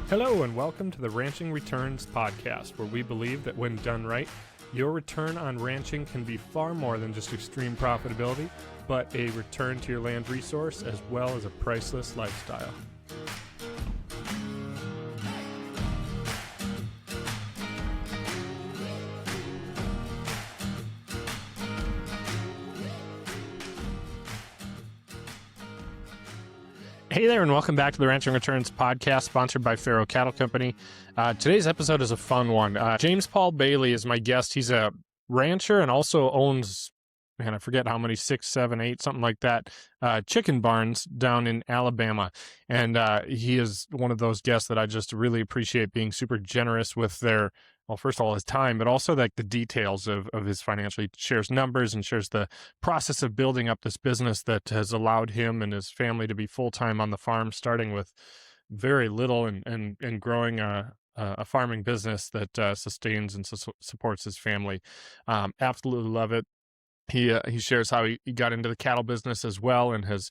Hello and welcome to the Ranching Returns podcast, where we believe that when done right, your return on ranching can be far more than just extreme profitability, but a return to your land resource as well as a priceless lifestyle. Hey there, and welcome back to the Ranching Returns podcast, sponsored by Pharo Cattle Company. Today's episode is a fun one. James Paul Bailey is my guest. He's a rancher and also owns, I forget how many, 6, 7, 8, something like that, chicken barns down in Alabama. And he is one of those guests that I just really appreciate, being super generous with their, well, first of all, his time, but also like the details of his financial. He shares numbers and shares the process of building up this business that has allowed him and his family to be full-time on the farm, starting with very little and growing a farming business that sustains and supports his family. Absolutely love it. He shares how he got into the cattle business as well, and has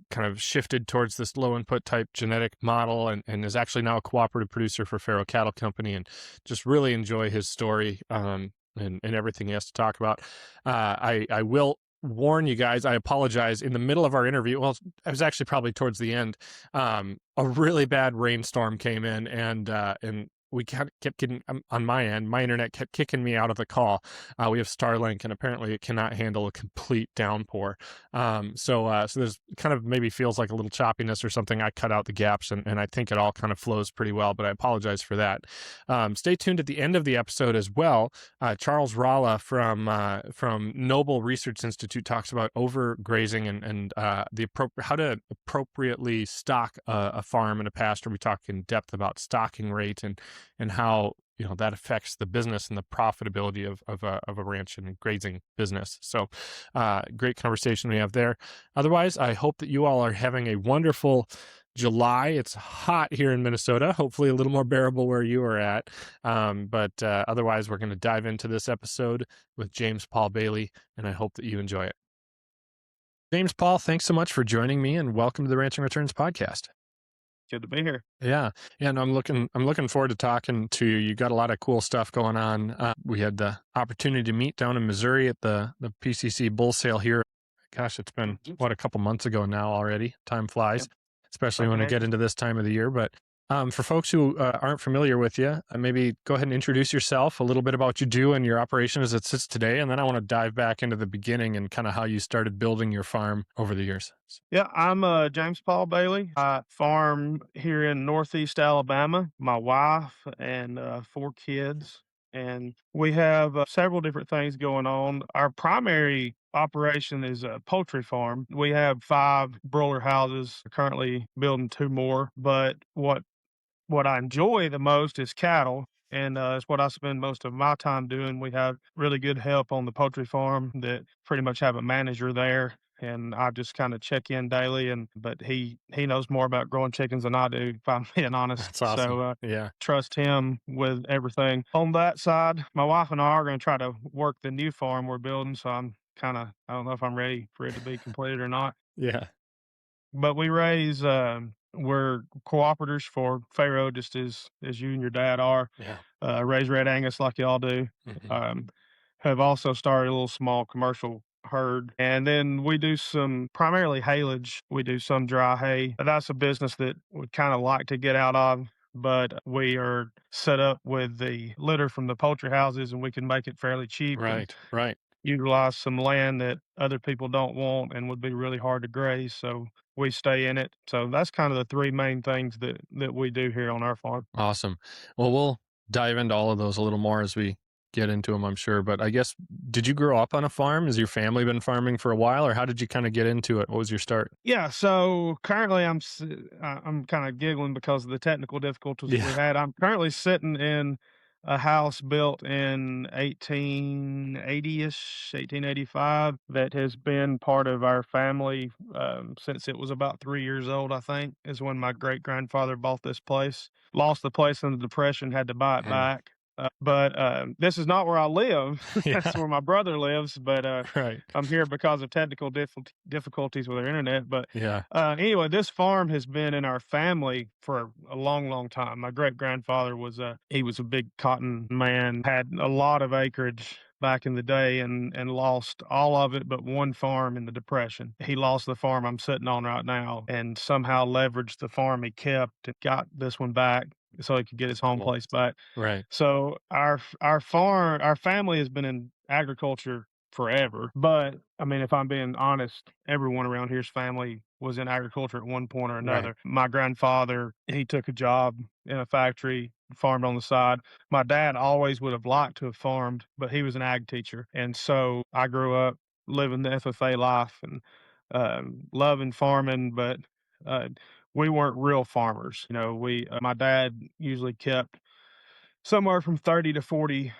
kind of shifted towards this low input type genetic model, and is actually now a cooperative producer for Pharo Cattle Company, and just really enjoy his story and everything he has to talk about. I will warn you guys, I apologize, in the middle of our interview, well, it was actually probably towards the end, a really bad rainstorm came in, and we kept getting, on my end, my internet kept kicking me out of the call. We have Starlink, and apparently it cannot handle a complete downpour. So there's kind of maybe feels like a little choppiness or something. I cut out the gaps, and I think it all kind of flows pretty well, but I apologize for that. Stay tuned at the end of the episode as well. Charles Ralla from Noble Research Institute talks about overgrazing and how to appropriately stock a farm and a pasture. We talk in depth about stocking rate and how that affects the business and the profitability of a ranch and grazing business. So great conversation we have there. Otherwise, I hope that you all are having a wonderful July. It's hot here in Minnesota, hopefully a little more bearable where you are at. But otherwise, we're going to dive into this episode with James Paul Bailey, and I hope that you enjoy it. James Paul, thanks so much for joining me, and welcome to the Ranching Returns podcast. Good to be here. Yeah. And I'm looking forward to talking to you. You got a lot of cool stuff going on. We had the opportunity to meet down in Missouri at the PCC bull sale here. Gosh, it's been a couple months ago now already. Time flies, especially when we get into this time of the year. But for folks who aren't familiar with you, maybe go ahead and introduce yourself, a little bit about what you do and your operation as it sits today. And then I want to dive back into the beginning and kind of how you started building your farm over the years. Yeah, I'm James Paul Bailey. I farm here in Northeast Alabama. My wife and 4 kids. And we have several different things going on. Our primary operation is a poultry farm. We have 5 broiler houses, currently building 2 more. But what I enjoy the most is cattle, and it's what I spend most of my time doing. We have really good help on the poultry farm that pretty much have a manager there, and I just kind of check in daily. But he knows more about growing chickens than I do, if I'm being honest. That's awesome. So trust him with everything. On that side, my wife and I are going to try to work the new farm we're building. So I don't know if I'm ready for it to be completed or not. Yeah. But we raise, we're cooperators for Pharo, just as you and your dad are. Yeah. Raise red Angus like y'all do. Mm-hmm. Have also started a little small commercial herd. And then we do some primarily haylage. We do some dry hay. That's a business that we'd kind of like to get out of, but we are set up with the litter from the poultry houses, and we can make it fairly cheap. Right. Utilize some land that other people don't want and would be really hard to graze. So we stay in it. So that's kind of the 3 main things that we do here on our farm. Awesome. Well, we'll dive into all of those a little more as we get into them, I'm sure. But I guess, did you grow up on a farm? Has your family been farming for a while, or how did you kind of get into it? What was your start? Yeah. So currently I'm kind of giggling because of the technical difficulties we had. I'm currently sitting in a house built in 1880-ish, 1885, that has been part of our family since it was about 3 years old, I think, is when my great-grandfather bought this place. Lost the place in the Depression, had to buy it back. But this is not where I live. That's Yeah. where my brother lives. But Right. I'm here because of technical difficulties with our internet. But Yeah. anyway, this farm has been in our family for a long, long time. My great grandfather he was a big cotton man, had a lot of acreage back in the day, and lost all of it but one farm in the depression. He lost the farm I'm sitting on right now and somehow leveraged the farm he kept and got this one back so he could get his home Well, place back. right. So our family has been in agriculture forever. But I mean, if I'm being honest, everyone around here's family was in agriculture at one point or Right. another. My grandfather, he took a job in a factory, farmed on the side. My dad always would have liked to have farmed, but he was an ag teacher. And so I grew up living the FFA life and loving farming, but uh, we weren't real farmers. You know, my dad usually kept somewhere from 30 to 40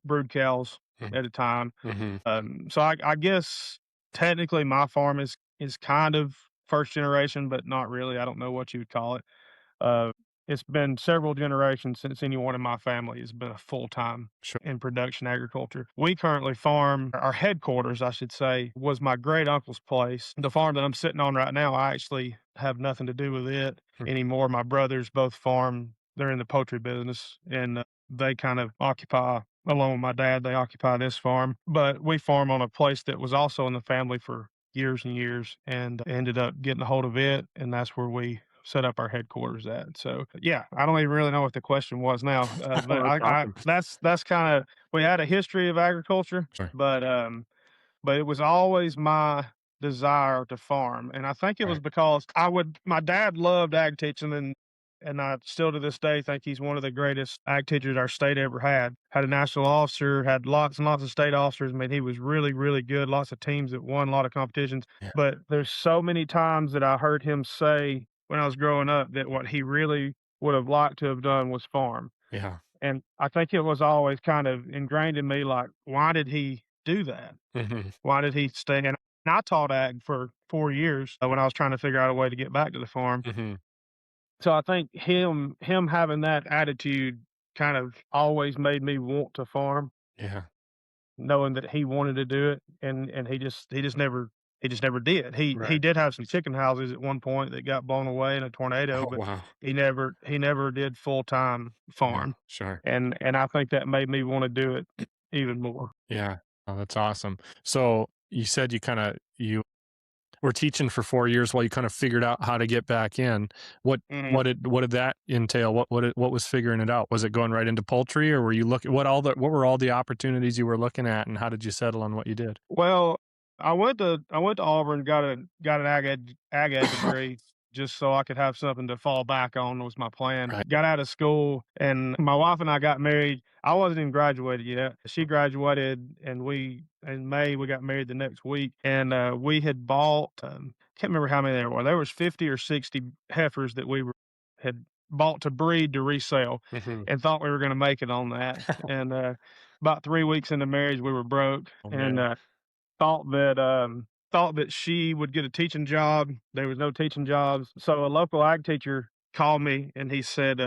brood cows at a time. Mm-hmm. So I guess technically my farm is kind of first generation, but not really. I don't know what you would call it. Uh, it's been several generations since anyone in my family has been a full time Sure. in production agriculture. We currently farm, our headquarters, I should say, was my great uncle's place. The farm that I'm sitting on right now, I actually have nothing to do with it Mm. anymore. My brothers both farm, they're in the poultry business, and they kind of occupy, along with my dad, they occupy this farm. But we farm on a place that was also in the family for years and years and ended up getting a hold of it. And that's where we set up our headquarters at. So yeah, I don't even really know what the question was now, but Oh, that's I awesome. that's kind of we had a history of agriculture, Sure. but it was always my desire to farm, and I think it was Right. because my dad loved ag teaching, and I still to this day think he's one of the greatest ag teachers our state ever had. Had a national officer, had lots and lots of state officers. I mean, he was really, really good. Lots of teams that won a lot of competitions. Yeah. But there's so many times that I heard him say when I was growing up that what he really would have liked to have done was farm. Yeah. And I think it was always kind of ingrained in me, like, why did he do that? Mm-hmm. Why did he stay? And I taught ag for 4 years when I was trying to figure out a way to get back to the farm. Mm-hmm. So I think him having that attitude kind of always made me want to farm, Yeah. knowing that he wanted to do it, and he just never did. He Right. did have some chicken houses at one point that got blown away in a tornado, Oh, but wow. he never did full time Yeah. farm, Sure. and I think that made me want to do it even more. Yeah. Oh, that's awesome. So you said you were teaching for 4 years while you kind of figured out how to get back in. What Mhm. what did that entail? What was figuring it out? Was it going right into poultry, or were you looking what were all the opportunities you were looking at, and how did you settle on what you did? Well, I went to Auburn, got an ag ed degree just so I could have something to fall back on was my plan. Right. Got out of school and my wife and I got married. I wasn't even graduated yet. She graduated and we in May we got married the next week and we had bought can't remember how many there were. There was 50 or 60 heifers that had bought to breed to resell Hmm. and thought we were going to make it on that. And about 3 weeks into marriage we were broke Oh and man. thought that she would get a teaching job. There was no teaching jobs. So a local ag teacher called me and he said,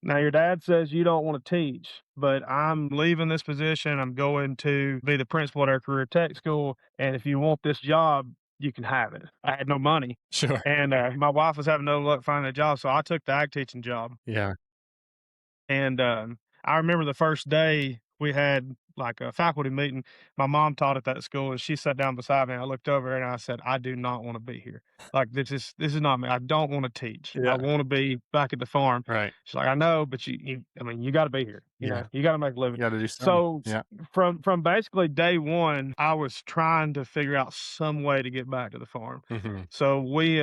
now your dad says you don't want to teach, but I'm leaving this position. I'm going to be the principal at our career tech school. And if you want this job, you can have it. I had no money. Sure. And my wife was having no luck finding a job. So I took the ag teaching job. Yeah. And I remember the first day we had like a faculty meeting. My mom taught at that school, and she sat down beside me. I looked over and I said, "I do not want to be here. Like this is not me. I don't want to teach. I Yeah. want to be back at the farm." Right. She's like, "I know, but I mean, you got to be here. Yeah. You got to make a living." You got to do something. So Yeah. from basically day one, I was trying to figure out some way to get back to the farm. Hmm. So we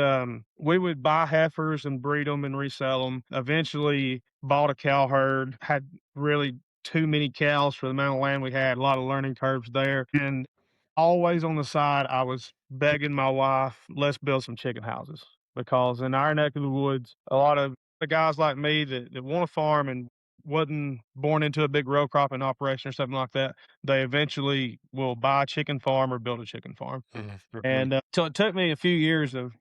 would buy heifers and breed them and resell them. Eventually, bought a cow herd. Had really too many cows for the amount of land we had. A lot of learning curves there, and always on the side, I was begging my wife, "Let's build some chicken houses." Because in our neck of the woods, a lot of the guys like me that want to farm and wasn't born into a big row cropping operation or something like that, they eventually will buy a chicken farm or build a chicken farm. Hmm. And so it took me a few years of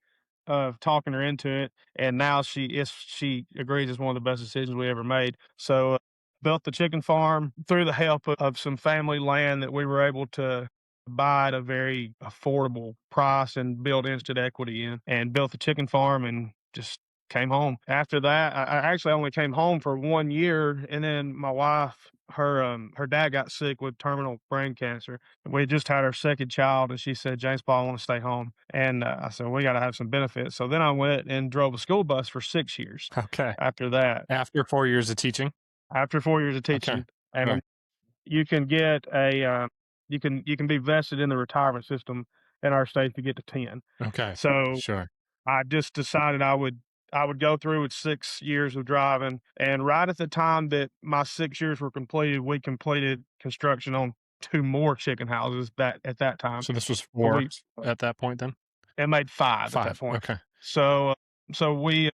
talking her into it, and now she agrees it's one of the best decisions we ever made. So built the chicken farm through the help of some family land that we were able to buy at a very affordable price and build instant equity in, and built the chicken farm and just came home. After that, I actually only came home for 1 year, and then my wife, her dad got sick with terminal brain cancer. We just had our second child, and she said, "James Paul, I want to stay home." And I said, "We got to have some benefits." So then I went and drove a school bus for 6 years. Okay. After that, After 4 years of teaching? after 4 years of Okay. teaching, and Sure. you can get you can be vested in the retirement system in our state if you get to 10. Okay. So Sure. I just decided I would go through with 6 years of driving, and right at the time that my 6 years were completed, we completed construction on two more chicken houses that at that time. So this was But 4 we at that point then? and made five at that 5. point. Okay. So we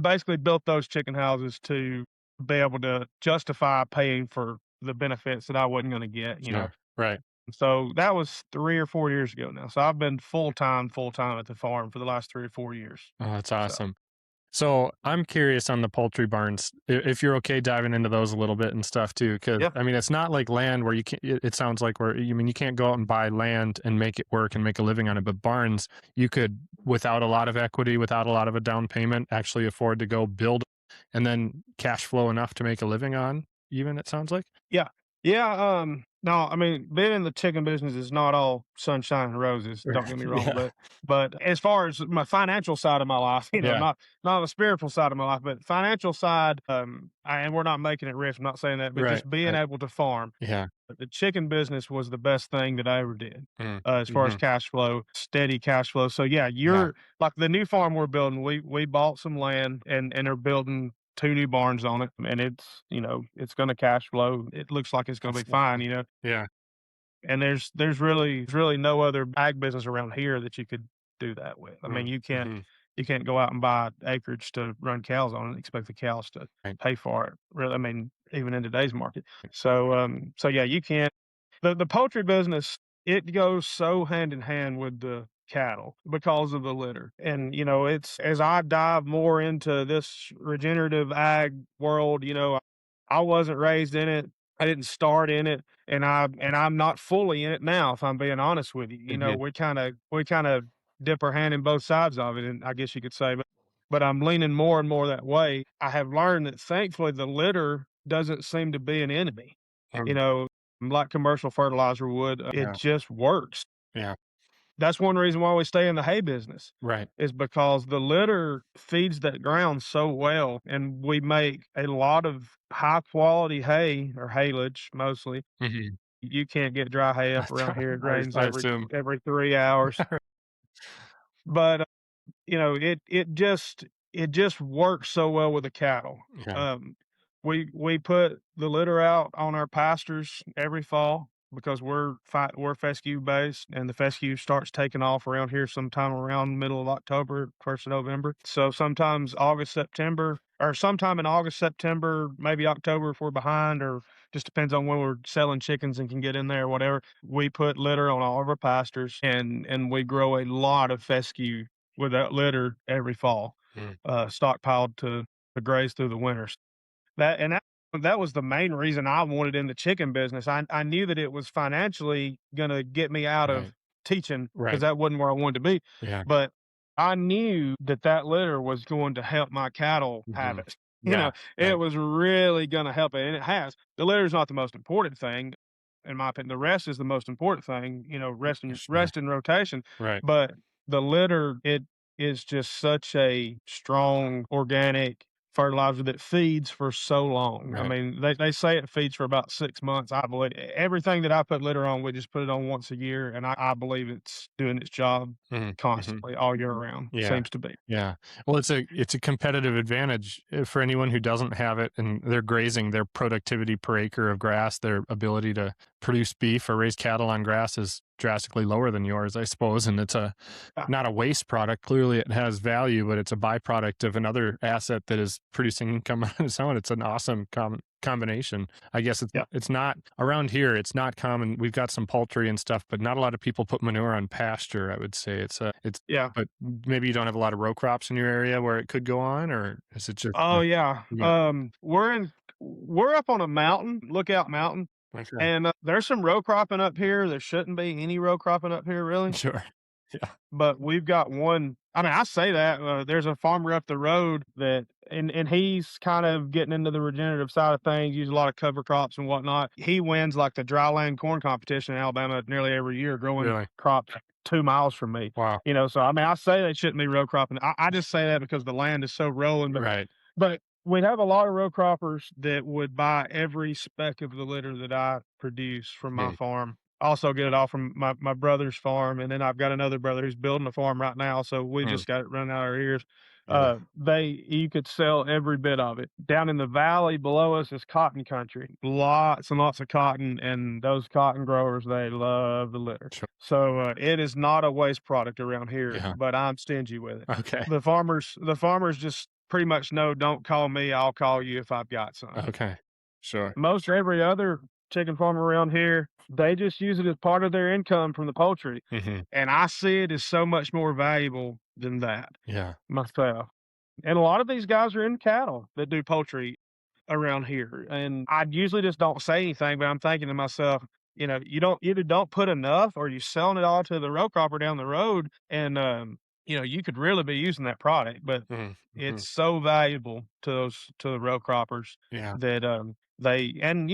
basically built those chicken houses to be able to justify paying for the benefits that I wasn't going to get. Sure. Right. So that was 3 or 4 years ago now. So I've been full time at the farm for the last 3 or 4 years. Oh, that's So awesome. So I'm curious on the poultry barns, if you're okay diving into those a little bit and stuff too, because yeah, I mean, it's not like land where you can, it sounds like where, you mean, you can't go out and buy land and make it work and make a living on it, but barns, you could, without a lot of equity, without a lot of a down payment, actually afford to go build and then cash flow enough to make a living on, even it sounds like. yeah, yeah. No, I mean, being in the chicken business is not all sunshine and roses. Don't get me wrong, Yeah. but as far as my financial side of my life, Yeah. not the spiritual side of my life, but financial side. And we're not making it rich. I'm not saying that, but Right. just being Right. able to farm. Yeah. The chicken business was the best thing that I ever did, Mm. as far as Hmm. cash flow, steady cash flow. So yeah, Yeah. you're like the new farm we're building. We bought some land and are building two new barns on it, and it's going to cash flow. It looks like it's going to That's be fine. awesome. Yeah. And there's really no other ag business around here that you could do that with. I mean, Mm. Hmm. you can't go out and buy acreage to run cows on and expect the cows to Right. pay for it. Really, I mean, even in today's market. So yeah, you can't. The poultry business, it goes so hand in hand with the cattle because of the litter. And it's as I dive more into this regenerative ag world, I wasn't raised in it. I didn't start in it, and I'm not fully in it now, if I'm being honest with you. Hmm. We kind of dip our hand in both sides of it, and I guess you could say, but I'm leaning more and more that way. I have learned that thankfully the litter doesn't seem to be an enemy. You Mm. know, like commercial fertilizer would, it Yeah. just works. Yeah. That's one reason why we stay in the hay business Right. is because the litter feeds that ground so well, and we make a lot of high quality hay or haylage mostly. Hmm. You can't get dry hay up around here. It rains I every assume. every 3 hours, but it just works so well with the cattle. Yeah. We put the litter out on our pastures every fall because we're fescue based, and the fescue starts taking off around here sometime around middle of October, 1st of November. So sometimes August, September, or sometime in August, September, maybe October if we're behind, or just depends on when we're selling chickens and can get in there or whatever. We put litter on all of our pastures, and we grow a lot of fescue with that litter every fall, Mm. stockpiled to graze through the winters. That was the main reason I wanted in the chicken business. I knew that it was financially gonna get me out of Right. teaching because Right. that wasn't where I wanted to be, Yeah. but I knew that that litter was going to help my cattle Hmm. habits. Yeah. It Right. was really gonna help it, and it has. The litter is not the most important thing, in my opinion. The rest is the most important thing, rest and Sure. rest and rotation, Right. but the litter, it is just such a strong organic fertilizer that feeds for so long. I Right. mean, they say it feeds for about 6 months. I believe everything that I put litter on, we just put it on once a year, and I believe it's doing its job Mhm. Mhm. constantly all year round. Yeah. Seems to be. Yeah. Well, it's a competitive advantage for anyone who doesn't have it and they're grazing, their productivity per acre of grass, their ability to produce beef or raise cattle on grass is drastically lower than yours, I suppose. And it's Yeah, not a waste product. Clearly it has value, but it's a byproduct of another asset that is producing income on its own. It's an awesome combination. I guess yeah. it's not around here. It's not common. We've got some poultry and stuff, but not a lot of people put manure on pasture. I would say it's Yeah. but maybe you don't have a lot of row crops in your area where it could go on, or is it just Oh, yeah. yeah, we're up on a mountain, Lookout Mountain, Okay. and there's some row cropping up here. There shouldn't be any row cropping up here, really. Sure. Yeah. But we've got one. I mean, I say that there's a farmer up the road that, and he's kind of getting into the regenerative side of things. Use a lot of cover crops and whatnot. He wins like the dryland corn competition in Alabama nearly every year, growing Really. crops 2 miles from me. Wow. So I mean, I say they shouldn't be row cropping. I just say that because the land is so rolling. Right. But we have a lot of row croppers that would buy every speck of the litter that I produce from my Mhm. farm. I also get it all from my brother's farm, and then I've got another brother who's building a farm right now, so we Mm. just got it running out our ears. Yeah. You could sell every bit of it. Down in the valley below us is cotton country, lots and lots of cotton, and those cotton growers, they love the litter. Sure. So it is not a waste product around here, Yeah. but I'm stingy with it. Okay. The farmers just pretty much know, don't call me, I'll call you if I've got some. Okay. Sure. Most every other chicken farm around here, they just use it as part of their income from the poultry, Mhm. and I see it as so much more valuable than that Yeah. myself. And a lot of these guys are in cattle that do poultry around here, and I usually just don't say anything, but I'm thinking to myself, you don't either don't put enough or you selling it all to the row cropper down the road, and you could really be using that product, but Mhm. Mhm. it's so valuable to the row croppers Yeah. that they and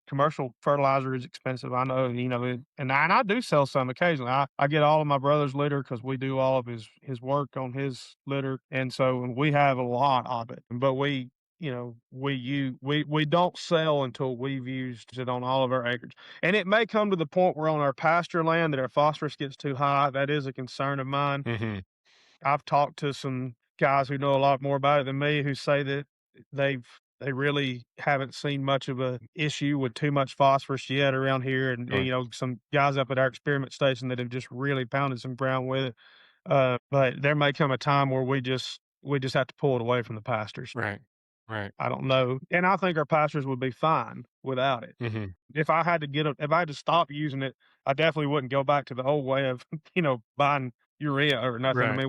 commercial fertilizer is expensive. I know, and I do sell some occasionally. I get all of my brother's litter because we do all of his work on his litter, and so we have a lot of it. But we don't sell until we've used it on all of our acreage. And it may come to the point where on our pasture land that our phosphorus gets too high. That is a concern of mine. Mhm. I've talked to some guys who know a lot more about it than me who say that they've they really haven't seen much of a issue with too much phosphorus yet around here, and Sure. some guys up at our experiment station that have just really pounded some ground with it. But there may come a time where we just have to pull it away from the pastures. Right. Right. I don't know, and I think our pastures would be fine without it. Mhm. If I had to stop using it, I definitely wouldn't go back to the old way of, buying urea or nothing. I Right. mean,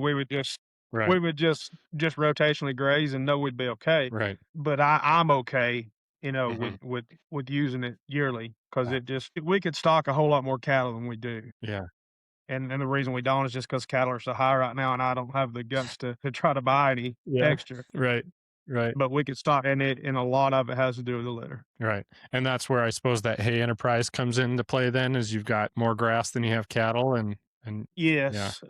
Right. we would just rotationally graze and know we'd be okay. Right. But I'm okay, Mhm. with using it yearly because Yeah. we could stock a whole lot more cattle than we do. Yeah. And the reason we don't is just because cattle are so high right now, and I don't have the guts to try to buy any Yeah. extra. Right. Right. But we could stock, and a lot of it has to do with the litter. Right. And that's where I suppose that hay enterprise comes into play then, is you've got more grass than you have cattle and yeah. Yes,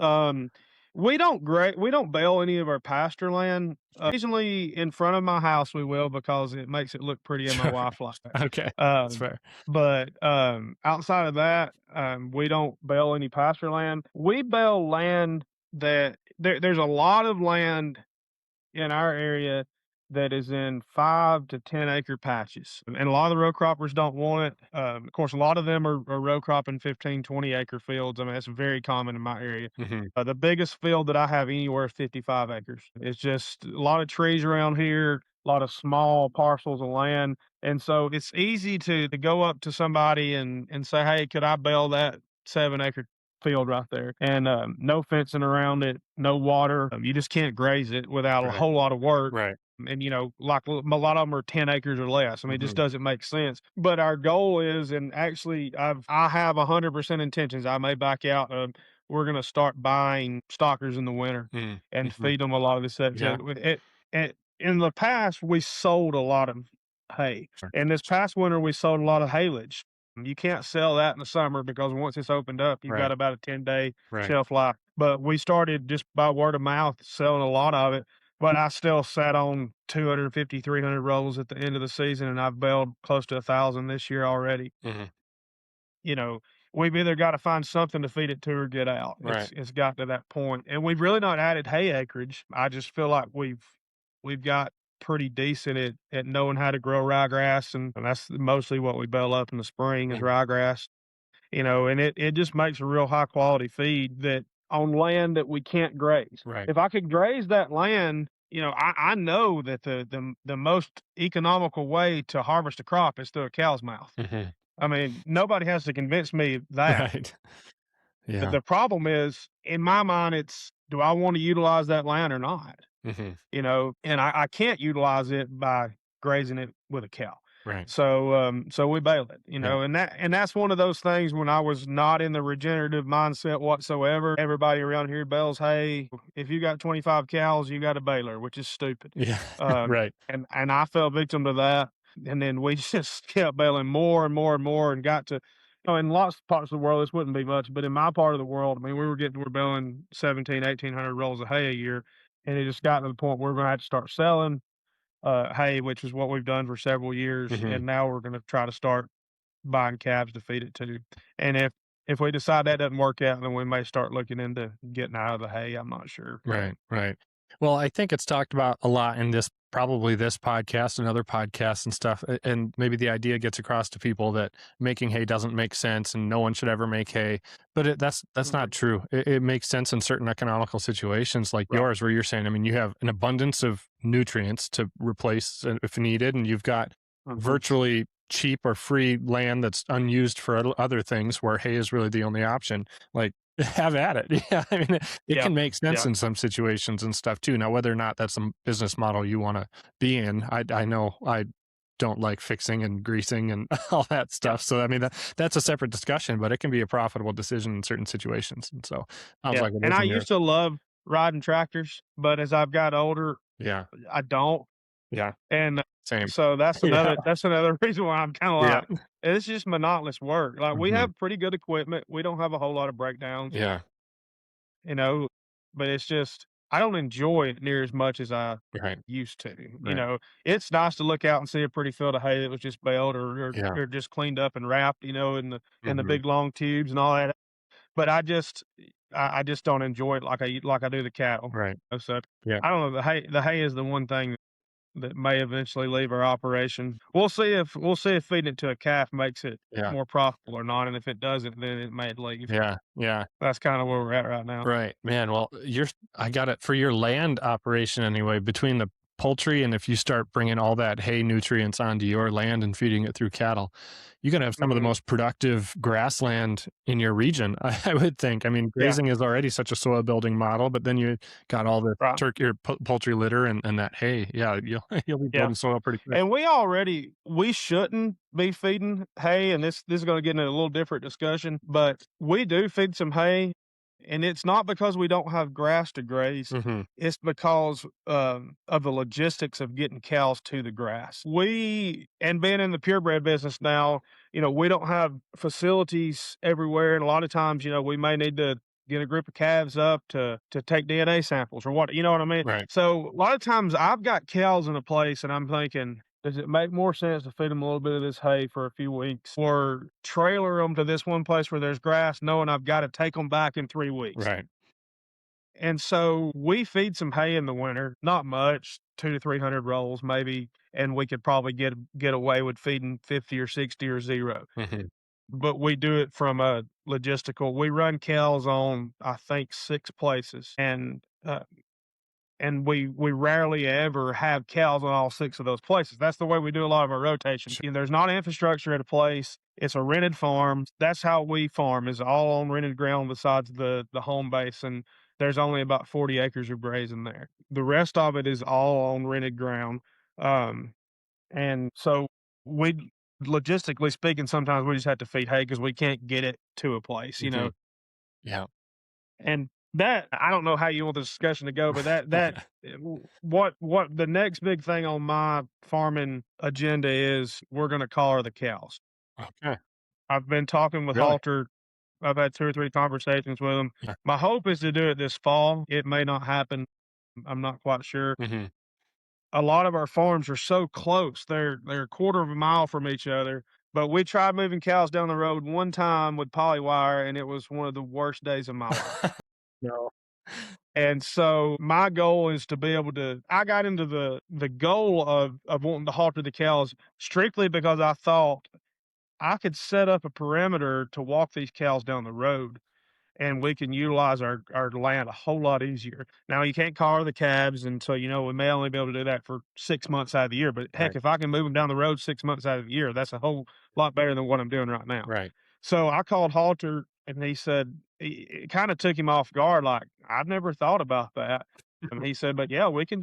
we don't bale any of our pasture land. Occasionally in front of my house we will because it makes it look pretty and my Sure. wife likes that. Okay. That's Um, fair. but, outside of that, we don't bale any pasture land. We bale land that there's a lot of land in our area that is in 5 to 10 acre patches. And a lot of the row croppers don't want it. Of course, a lot of them are row cropping 15, 20 acre fields. I mean, that's very common in my area. Mhm. The biggest field that I have anywhere is 55 acres. It's just a lot of trees around here, a lot of small parcels of land. And so it's easy to go up to somebody and say, hey, could I bale that 7 acre field right there? And no fencing around it, no water. You just can't graze it without a Right. whole lot of work. Right. And like a lot of them are 10 acres or less. I mean, it just Mhm. doesn't make sense. But our goal is, and actually, I have 100% intentions. I may back out. We're going to start buying stockers in the winter Mm. and Mhm. feed them a lot of this stuff. Yeah. In the past, we sold a lot of hay. Sure. And this past winter, we sold a lot of haylage. You can't sell that in the summer because once it's opened up, you've got Right. about a 10-day Right. shelf life. But we started just by word of mouth selling a lot of it. But I still sat on 250, 300 rolls at the end of the season, and I've baled close to 1,000 this year already. Mhm. You know, we've either got to find something to feed it to or get out. Right. It's got to that point, and we've really not added hay acreage. I just feel like we've got pretty decent at knowing how to grow ryegrass, and that's mostly what we bale up in the spring is Mhm. ryegrass. And it just makes a real high quality feed that on land that we can't graze. Right. If I could graze that land, I know that the most economical way to harvest a crop is through a cow's mouth. Mhm. I mean, nobody has to convince me of that. Right. The, Yeah. the problem is, in my mind, it's, do I want to utilize that land or not? Mhm. And I can't utilize it by grazing it with a cow. Right. So we bale it, Yeah. and that's one of those things when I was not in the regenerative mindset whatsoever. Everybody around here bales hay. If you got 25 cows, you got a baler, which is stupid. Yeah. Um, Right. and I fell victim to that. And then we just kept baling more and more and more and got to, in lots of parts of the world, this wouldn't be much, but in my part of the world, I mean, we're baling 1,800 rolls of hay a year. And it just got to the point where we're going to have to start selling hay, which is what we've done for several years. Hmm. And now we're going to try to start buying calves to feed it to. And if we decide that doesn't work out, then we may start looking into getting out of the hay. I'm not sure. Right, right. Well, I think it's talked about a lot in this, probably this podcast and other podcasts and stuff. And maybe the idea gets across to people that making hay doesn't make sense and no one should ever make hay. But that's not Mhm. true. It makes sense in certain economical situations like Right. yours, where you're saying, I mean, you have an abundance of nutrients to replace if needed, and you've got Mhm. virtually cheap or free land that's unused for other things where hay is really the only option. Like, have at it. Yeah, I mean, it Yeah. can make sense Yeah. in some situations and stuff too. Now, whether or not that's a business model you want to be in, I know I don't like fixing and greasing and all that Yeah. stuff. So I mean, that's a separate discussion, but it can be a profitable decision in certain situations. And so sounds Yeah. like it And is I in yours. used to love riding tractors, but as I've got older, Yeah, I don't. yeah, And same. so Yeah, that's another reason why I'm kind of yeah, like, it's just monotonous work. Like we hmm, have pretty good equipment. We don't have a whole lot of breakdowns, yeah, you know, but it's just, I don't enjoy it near as much as I right, used to. right, It's nice to look out and see a pretty field of hay that was just baled yeah, or just cleaned up and wrapped, in the hmm, big long tubes and all that. But I just don't enjoy it like I do the cattle. right, So yeah, I don't know. The hay is the one thing that may eventually leave our operation. We'll see if feeding it to a calf makes it yeah, more profitable or not, and if it doesn't, then it may leave. yeah, yeah. That's kinda where we're at right now. Right, man. Well, I got it for your land operation anyway, between the poultry and if you start bringing all that hay nutrients onto your land and feeding it through cattle, you're going to have some of the Mhm. most productive grassland in your region, I would think. I mean, Yeah, grazing is already such a soil building model, but then you got all the right. turkey or poultry litter and that hay. Yeah, you'll you'll be Yeah. building soil pretty quick. And we shouldn't be feeding hay, and this is gonna get into a little different discussion, but we do feed some hay, and it's not because we don't have grass to graze, Hmm. it's because, of the logistics of getting cows to the grass. And being in the purebred business now, we don't have facilities everywhere, and a lot of times, we may need to get a group of calves up to take DNA samples or what, you know what I mean? Right. So a lot of times I've got cows in a place and I'm thinking, does it make more sense to feed them a little bit of this hay for a few weeks or trailer them to this one place where there's grass, knowing I've got to take them back in 3 weeks? Right. And so we feed some hay in the winter, not much, 200 to 300 rolls maybe, and we could probably get away with feeding 50 or 60 or zero. Hmm. But we do it from a logistical. We run cows on I think 6 places, and we rarely ever have cows on all 6 of those places. That's the way we do a lot of our rotation. Sure. There's not infrastructure at a place. It's a rented farm. That's how we farm, is all on rented ground besides the home base, and there's only about 40 acres of grazing there. The rest of it is all on rented ground. Um, and so we logistically speaking, sometimes we just have to feed hay because we can't get it to a place. Hmm. Yeah. And that I don't know how you want the discussion to go, but what the next big thing on my farming agenda is we're gonna collar the cows. Okay. I've been talking with Really? Halter. I've had 2 or 3 conversations with him. Yeah. My hope is to do it this fall. It may not happen. I'm not quite sure. Hmm. A lot of our farms are so close. They're a quarter of a mile from each other. But we tried moving cows down the road one time with polywire, and it was one of the worst days of my life. No. And so my goal is to be able to I got into the goal of wanting to halter the cows strictly because I thought I could set up a perimeter to walk these cows down the road and we can utilize our land a whole lot easier. Now you can't collar the calves, and so we may only be able to do that for 6 months out of the year. But heck, Right. if I can move them down the road 6 months out of the year, that's a whole lot better than what I'm doing right now. Right. So I called Halter, and he said it kind of took him off guard. Like I've never thought about that. And he said, "But yeah, we can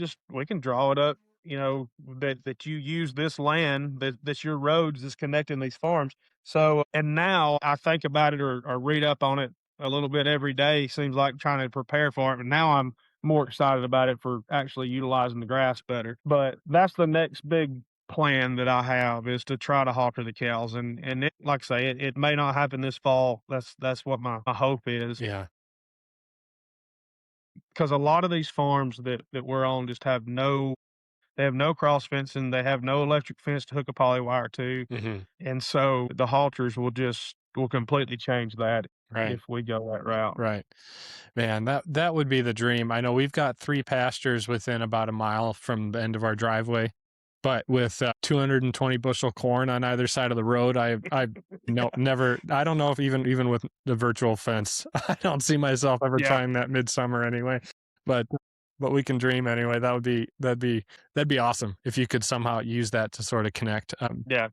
draw it up that you use this land, that's your roads that's connecting these farms. So, and now I think about it or read up on it a little bit every day. Seems like trying to prepare for it. And now I'm more excited about it for actually utilizing the grass better. But that's the next big plan that I have is to try to halter the cows. And it, like I say, it may not happen this fall. That's what my hope is, Yeah. because a lot of these farms that we're on just have they have no cross fencing, they have no electric fence to hook a poly wire to, Hmm. and so the halters will completely change that Right. if we go that route. Right. Man, that would be the dream. I know we've got 3 pastures within about a mile from the end of our driveway, but with 220 bushel corn on either side of the road, I no never. I don't know if even with the virtual fence, I don't see myself ever Yeah, trying that midsummer anyway. But but we can dream anyway. That'd be awesome if you could somehow use that to sort of connect yeah,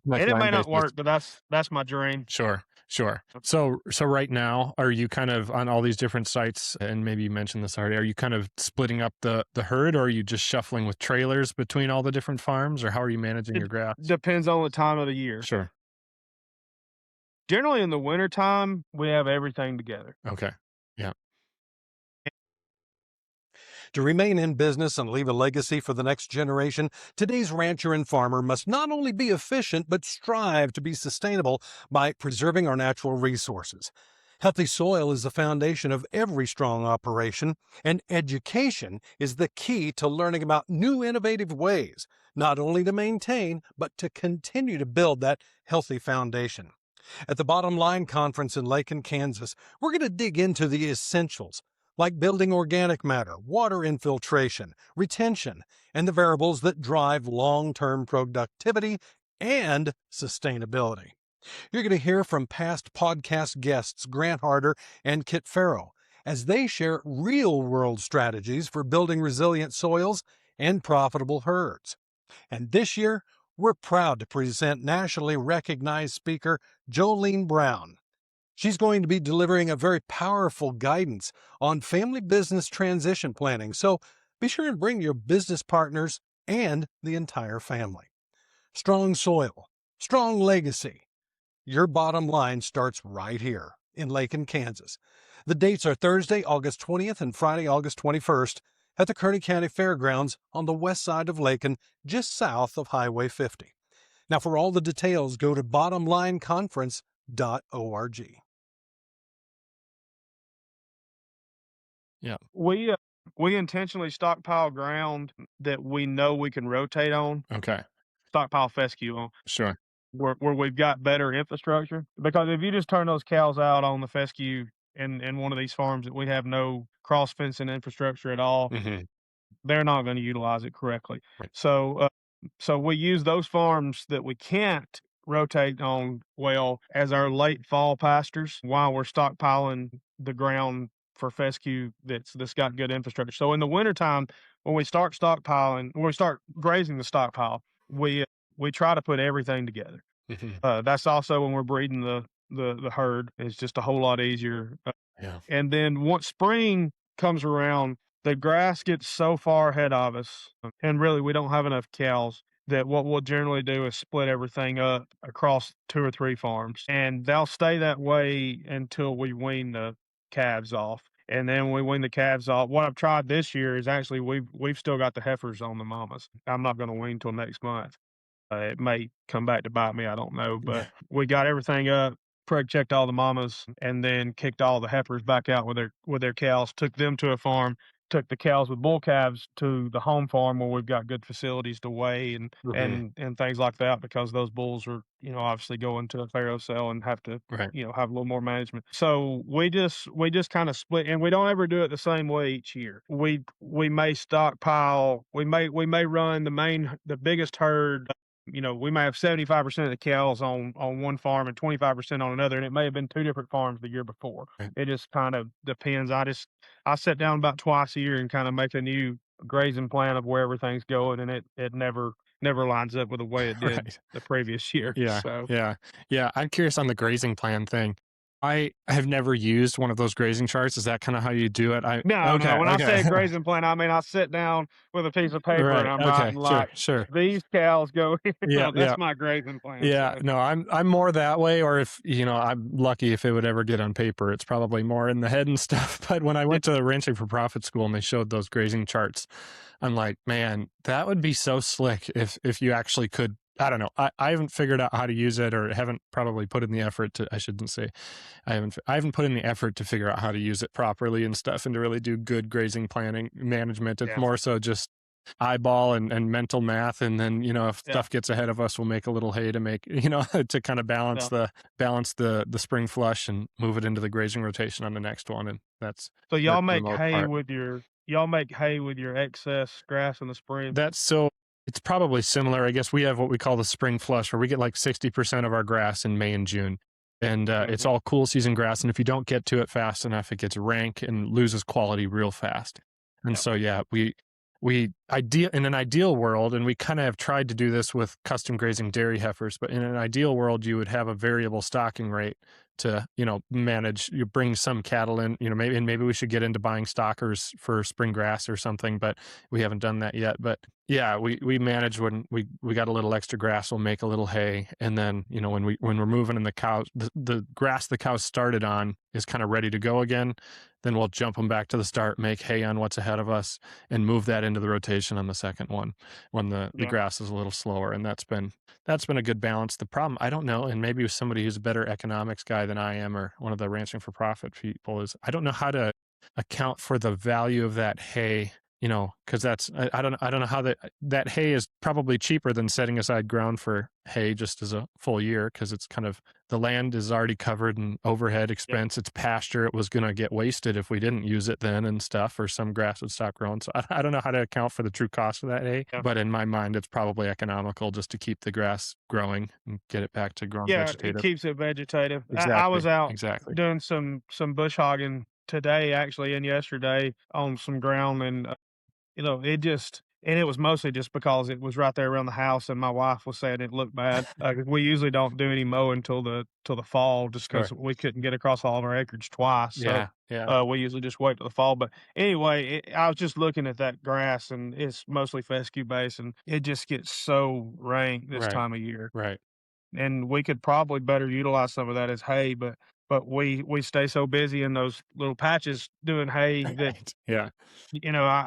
like and it may land not bases. work, but that's my dream. Sure, sure. So right now, are you kind of on all these different sites, and maybe you mentioned this already, are you kind of splitting up the herd, or are you just shuffling with trailers between all the different farms, or how are you managing It your grass? depends on the time of the year. Sure. Generally, in the wintertime, we have everything together. Okay. Yeah. To remain in business and leave a legacy for the next generation, today's rancher and farmer must not only be efficient, but strive to be sustainable by preserving our natural resources. Healthy soil is the foundation of every strong operation, and education is the key to learning about new innovative ways, not only to maintain, but to continue to build that healthy foundation. At the Bottom Line Conference in Lakin, Kansas, we're going to dig into the essentials like building organic matter, water infiltration, retention, and the variables that drive long-term productivity and sustainability. You're going to hear from past podcast guests Grant Harder and Kit Pharo as they share real-world strategies for building resilient soils and profitable herds. And this year, we're proud to present nationally recognized speaker Jolene Brown. She's going to be delivering a very powerful guidance on family business transition planning, so be sure and bring your business partners and the entire family. Strong soil, strong legacy. Your bottom line starts right here in Lakin, Kansas. The dates are Thursday, August 20th and Friday, August 21st at the Kearney County Fairgrounds on the west side of Lakin, just south of Highway 50. Now, for all the details, go to bottomlineconference.org. Yeah. We intentionally stockpile ground that we know we can rotate on, Okay. stockpile fescue on, Sure. where we've got better infrastructure. Because if you just turn those cows out on the fescue in one of these farms that we have no cross fencing infrastructure at all, Hmm. they're not going to utilize it correctly. Right. So we use those farms that we can't rotate on well as our late fall pastures while we're stockpiling the ground for fescue that's got good infrastructure. So in the wintertime, when we start stockpiling, when we start grazing the stockpile, we try to put everything together. Hmm. That's also when we're breeding the herd. It's just a whole lot easier. Yeah. And then once spring comes around, the grass gets so far ahead of us, and really we don't have enough cows that what we'll generally do is split everything up across 2 or 3 farms, and they'll stay that way until we wean the calves off. And then when we wean the calves off, what I've tried this year is actually we've still got the heifers on the mamas. I'm not going to wean till next month. It may come back to bite me, I don't know, but Yeah. we got everything up, preg checked all the mamas, and then kicked all the heifers back out with their cows, took them to a farm, took the cows with bull calves to the home farm where we've got good facilities to weigh and Hmm. and things like that, because those bulls are, obviously going to a farrow cell and have to, Right. have a little more management. So we just kind of split, and we don't ever do it the same way each year. We may stockpile, we may run the biggest herd. We may have 75% of the cows on one farm and 25% on another, and it may have been 2 different farms the year before. Right. It just kind of depends. I sit down about twice a year and kind of make a new grazing plan of where everything's going, and it never lines up with the way it did Right. the previous year. Yeah. So Yeah. Yeah. I'm curious on the grazing plan thing. I have never used one of those grazing charts. Is that kind of how you do it? No, no. Okay, When I say a okay. grazing plan, I mean I sit down with a piece of paper and Right. I'm Okay. writing Sure. like Sure. these cows go here. Yeah. Yeah. That's my grazing plan. Yeah, So no, I'm more that way, or if I'm lucky if it would ever get on paper. It's probably more in the head and stuff. But when I yeah, went to the Ranching for Profit school and they showed those grazing charts, I'm like, man, that would be so slick if you actually could. I don't know. I haven't figured out how to use it, or haven't probably put in the effort to. I shouldn't say I haven't put in the effort to figure out how to use it properly and stuff, and to really do good grazing planning management. It's yeah, more so just eyeball and mental math, and then if yeah, stuff gets ahead of us, we'll make a little hay to make to kind of balance yeah. the spring flush and move it into the grazing rotation on the next one. And that's So that y'all for the make most hay part. with your excess grass in the spring. That's so it's probably similar. I guess we have what we call the spring flush, where we get like 60% of our grass in May and June. And it's Mhm. all cool season grass. And if you don't get to it fast enough, it gets rank and loses quality real fast. And Yeah, so, yeah, we ideal in an ideal world, and we kind of have tried to do this with custom grazing dairy heifers, but in an ideal world, you would have a variable stocking rate to, manage. You bring some cattle in, maybe we should get into buying stockers for spring grass or something, but we haven't done that yet. But yeah, we manage when we got a little extra grass, we'll make a little hay, and then when we're moving and the cows, the grass the cows started on is kind of ready to go again, then we'll jump them back to the start, make hay on what's ahead of us, and move that into the rotation on the second one when the yeah, grass is a little slower. And that's been a good balance. The problem, I don't know, and maybe with somebody who's a better economics guy than I am, or one of the ranching for profit people, is I don't know how to account for the value of that hay, because I don't know how that hay is probably cheaper than setting aside ground for hay just as a full year, because it's kind of the land is already covered in overhead yeah, expense. It's pasture. It was going to get wasted if we didn't use it then and stuff, or some grass would stop growing. So I don't know how to account for the true cost of that hay, yeah. but in my mind, it's probably economical just to keep the grass growing and get it back to growing Yeah, it vegetative. keeps it vegetative. I was Exactly. out Exactly. doing some bush hogging today, actually, and yesterday on some ground, and it was mostly just because it was right there around the house, and my wife was saying it looked bad. 'Cause we usually don't do any mowing till the fall, just Sure. because we couldn't get across all of our acreage twice. So Yeah. Yeah. we usually just wait till the fall. But anyway, I was just looking at that grass, and it's mostly fescue based, and it just gets so rank this Right. time of year. Right. And we could probably better utilize some of that as hay, but we stay so busy in those little patches doing hay that Right. Yeah.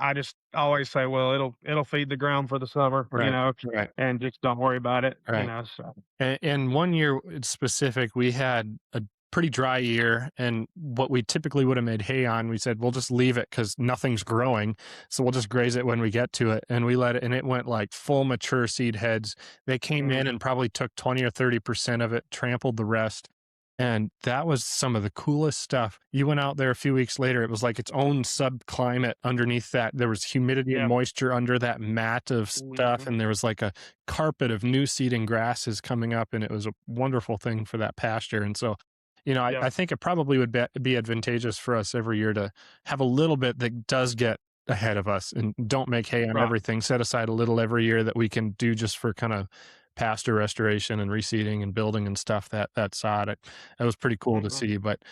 I just always say, well, it'll feed the ground for the summer, Right. Right. and just don't worry about it, Right. So And one year in specific, we had a pretty dry year, and what we typically would have made hay on, we said we'll just leave it because nothing's growing, so we'll just graze it when we get to it. And we let it, and it went like full mature seed heads. They came in mhm, and probably took 20 or 30% of it, trampled the rest. And that was some of the coolest stuff. You went out there a few weeks later, it was like its own subclimate underneath that. There was humidity and yeah, moisture under that mat of stuff, mhm, and there was like a carpet of new seed and grasses coming up, and it was a wonderful thing for that pasture. And so, yeah, I think it probably would be advantageous for us every year to have a little bit that does get ahead of us, and don't make hay on right, everything. Set aside a little every year that we can do just for kind of pasture restoration and reseeding and building and stuff. That sod, it was pretty cool to mhm. see. But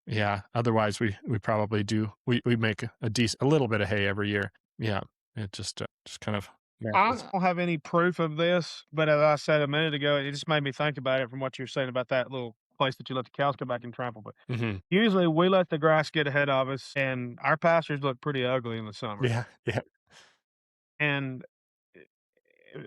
yeah, otherwise we probably do we make a little bit of hay every year. Yeah, it just kind of I matches. don't have any proof of this, but as I said a minute ago, it just made me think about it from what you were saying about that little place that you let the cows come back and trample. But Hmm. usually we let the grass get ahead of us, and our pastures look pretty ugly in the summer. Yeah, yeah. And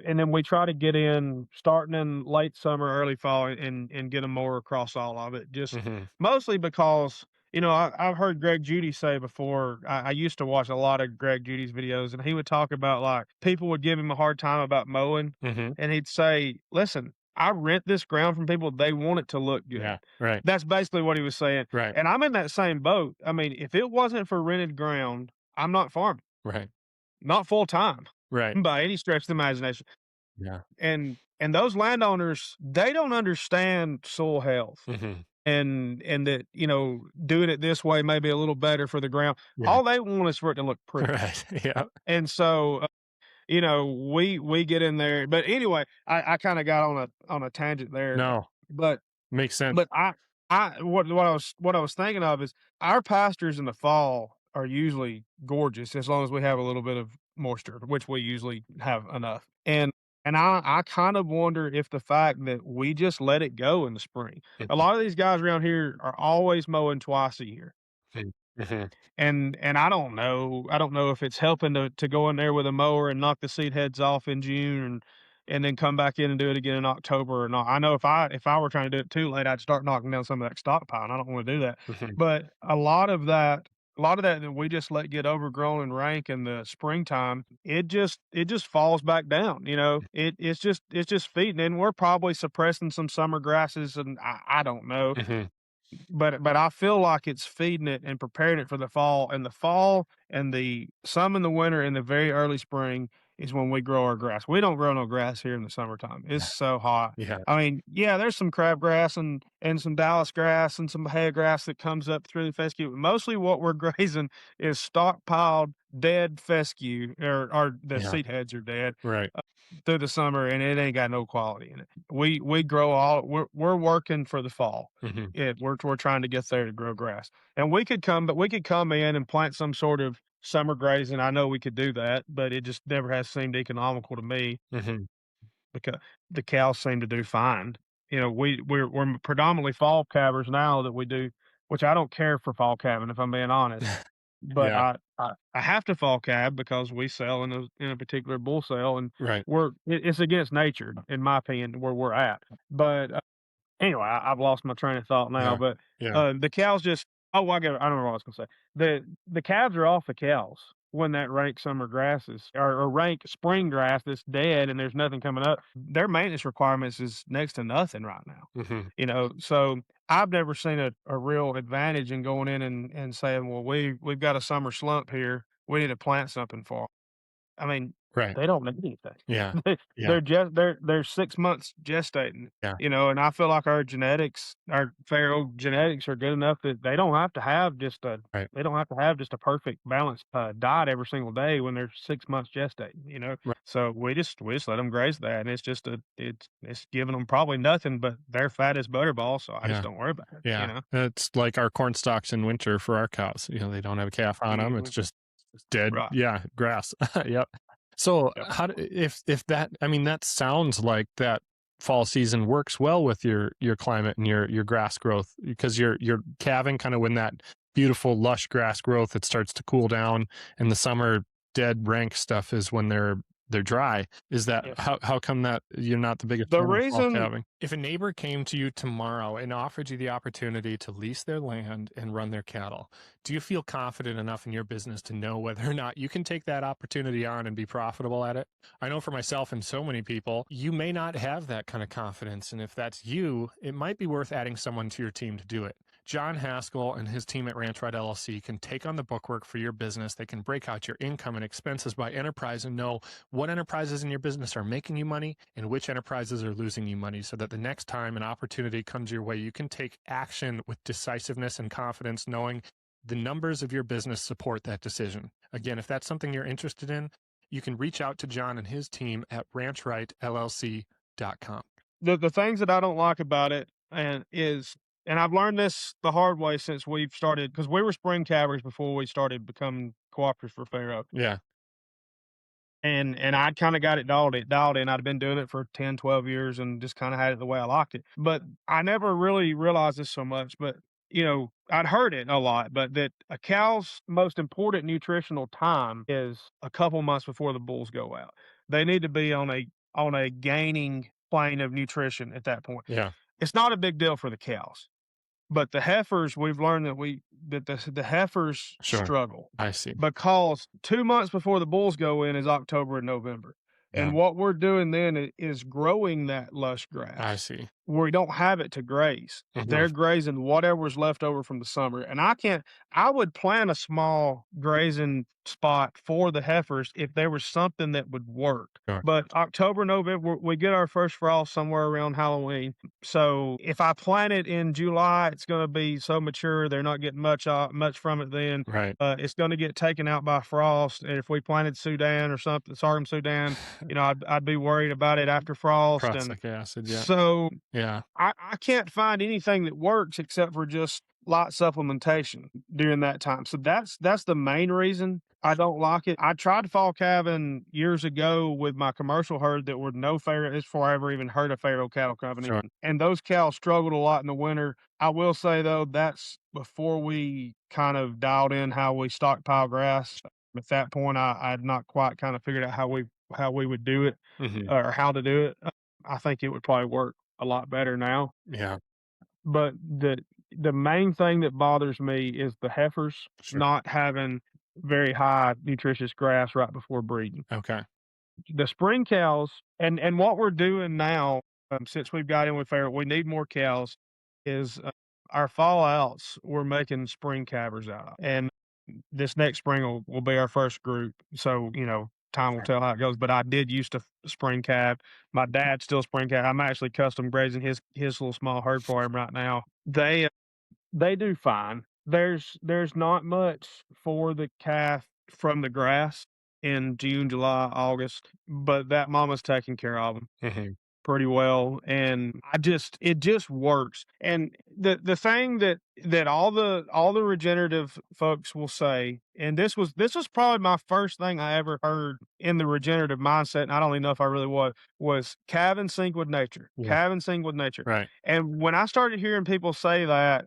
and then we try to get in starting in late summer, early fall, and get a mower across all of it. Just Hmm. mostly because I've heard Greg Judy say before. I used to watch a lot of Greg Judy's videos, and he would talk about like people would give him a hard time about mowing, Hmm. and he'd say, "Listen, I rent this ground from people. They want it to look good." Yeah. Right. That's basically what he was saying. Right. And I'm in that same boat. I mean, if it wasn't for rented ground, I'm not farming, Right. not full time Right. by any stretch of the imagination. Yeah. And those landowners, they don't understand soil health, Hmm. and that, doing it this way may be a little better for the ground. Yeah. All they want is for it to look pretty. Right. Yeah. And so, we get in there. But anyway, I kind of got on a tangent there. No, But makes sense. but What I was thinking of is our pastures in the fall are usually gorgeous as long as we have a little bit of moisture, which we usually have enough. And I kind of wonder if the fact that we just let it go in the spring. A lot of these guys around here are always mowing twice a year. Mhm. And I don't know if it's helping to go in there with a mower and knock the seed heads off in June and then come back in and do it again in October or not. I know if I were trying to do it too late, I'd start knocking down some of that stockpile, and I don't want to do that. Mhm. But a lot of that we just let get overgrown and rank in the springtime, it just falls back down. It's just feeding, and we're probably suppressing some summer grasses, and I don't know. Mhm. But I feel like it's feeding it and preparing it for the fall, and the fall and some in the winter and the very early spring is when we grow our grass. We don't grow no grass here in the summertime. It's so hot. Yeah. I mean, yeah, there's some crabgrass and some Dallas grass and some hay grass that comes up through the fescue. Mostly what we're grazing is stockpiled dead fescue, or the Yeah. seed heads are dead Right. through the summer, and it ain't got no quality in it. We grow all we're working for the fall. Mhm. We're trying to get there to grow grass, and we could come in and plant some sort of summer grazing. I know we could do that, but it just never has seemed economical to me Mhm. because the cows seem to do fine. We're predominantly fall calvers now that we do, which I don't care for fall calving if I'm being honest. But Yeah. I have to fall calve because we sell in a particular bull sale, and Right. it's against nature, in my opinion, where we're at. But anyway, I've lost my train of thought now. Yeah. But Yeah. the cows just I don't know what I was gonna say. The calves are off the cows when that rank summer grass or rank spring grass that's dead and there's nothing coming up. Their maintenance requirements is next to nothing right now. Mhm. So I've never seen a real advantage in going in and saying, well, we've got a summer slump here. We need to plant something for 'em. I mean, Right. they don't need anything. Yeah. They Yeah. they're 6 months gestating, Yeah. and I feel like our Pharo genetics are good enough that Right. they don't have to have just a perfect balanced, diet every single day when they're 6 months gestating. Right. So we just let them graze that, and it's just it's giving them probably nothing but their fat is butterball, so I just Yeah. don't worry about it, you Yeah. know? It's like our corn stalks in winter for our cows. They don't have a calf on them. It's Mhm. just dead, Right. yeah, grass. Yep. So Yep. if that, I mean, that sounds like that fall season works well with your climate and your grass growth, because you're calving kind of when that beautiful lush grass growth, it starts to cool down, and the summer dead rank stuff is when they're dry. Is that Yes. how come that you're not the biggest The fan of fall reason calving? If a neighbor came to you tomorrow and offered you the opportunity to lease their land and run their cattle, do you feel confident enough in your business to know whether or not you can take that opportunity on and be profitable at it? I know for myself and so many people, you may not have that kind of confidence. And if that's you, it might be worth adding someone to your team to do it. John Haskell and his team at Ranch Right LLC can take on the bookwork for your business. They can break out your income and expenses by enterprise and know what enterprises in your business are making you money and which enterprises are losing you money, so that the next time an opportunity comes your way, you can take action with decisiveness and confidence, knowing the numbers of your business support that decision. Again, if that's something you're interested in, you can reach out to John and his team at ranchrightllc.com. The things that I don't like about it and I've learned this the hard way since we've started because we were spring calvers before we started becoming cooperatives for Pharo. Yeah. And I'd kinda got it dialed in. I'd been doing it for 10, 12 years and just kinda had it the way I liked it. But I never really realized this so much, but, I'd heard it a lot, but that a cow's most important nutritional time is a couple months before the bulls go out. They need to be on a gaining plane of nutrition at that point. Yeah. It's not a big deal for the cows. But the heifers, we've learned that the heifers Sure. struggle I see. because 2 months before the bulls go in is October and November. Yeah. And what we're doing then is growing that lush I grass see. where we don't have it to graze. Mhm. They're grazing whatever's left over from the summer. And I would plan a small grazing spot for the heifers if there was something that would work. Sure. But October, November, we get our first frost somewhere around Halloween. So if I plant it in July, it's going to be so mature they're not getting much from it then. Right. It's going to get taken out by frost. And if we planted Sudan or something, sorghum Sudan, I'd be worried about it after frost. And Prussic acid. Yeah. so Yeah. I can't find anything that works except for just light supplementation during that time. So that's the main reason I don't like it. I tried fall calving years ago with my commercial herd that were no Pharo. This before I ever even heard of Pharo Cattle Company, Sure. and those cows struggled a lot in the winter. I will say though, that's before we kind of dialed in how we stockpile grass. At that point, I had not quite kind of figured out how we would do it Hmm. or how to do it. I think it would probably work a lot better now. Yeah. But the main thing that bothers me is the heifers Sure. not having very high nutritious grass right before breeding. Okay. The spring cows and what we're doing now, since we've got in with Pharo, we need more cows. Is our fall outs we're making spring calvers out of, and this next spring will be our first group. So time will tell how it goes. But I did used to spring calf. My dad still spring calf. I'm actually custom grazing his little small herd for him right now. They do fine. There's not much for the calf from the grass in June, July, August, but that mama's taking care of them Hmm. pretty well, and it just works. And the thing that all the regenerative folks will say, and this was probably my first thing I ever heard in the regenerative mindset, and I don't even know if I really was calve and sync with nature, Yeah. calve and sync with nature. Right. And when I started hearing people say that,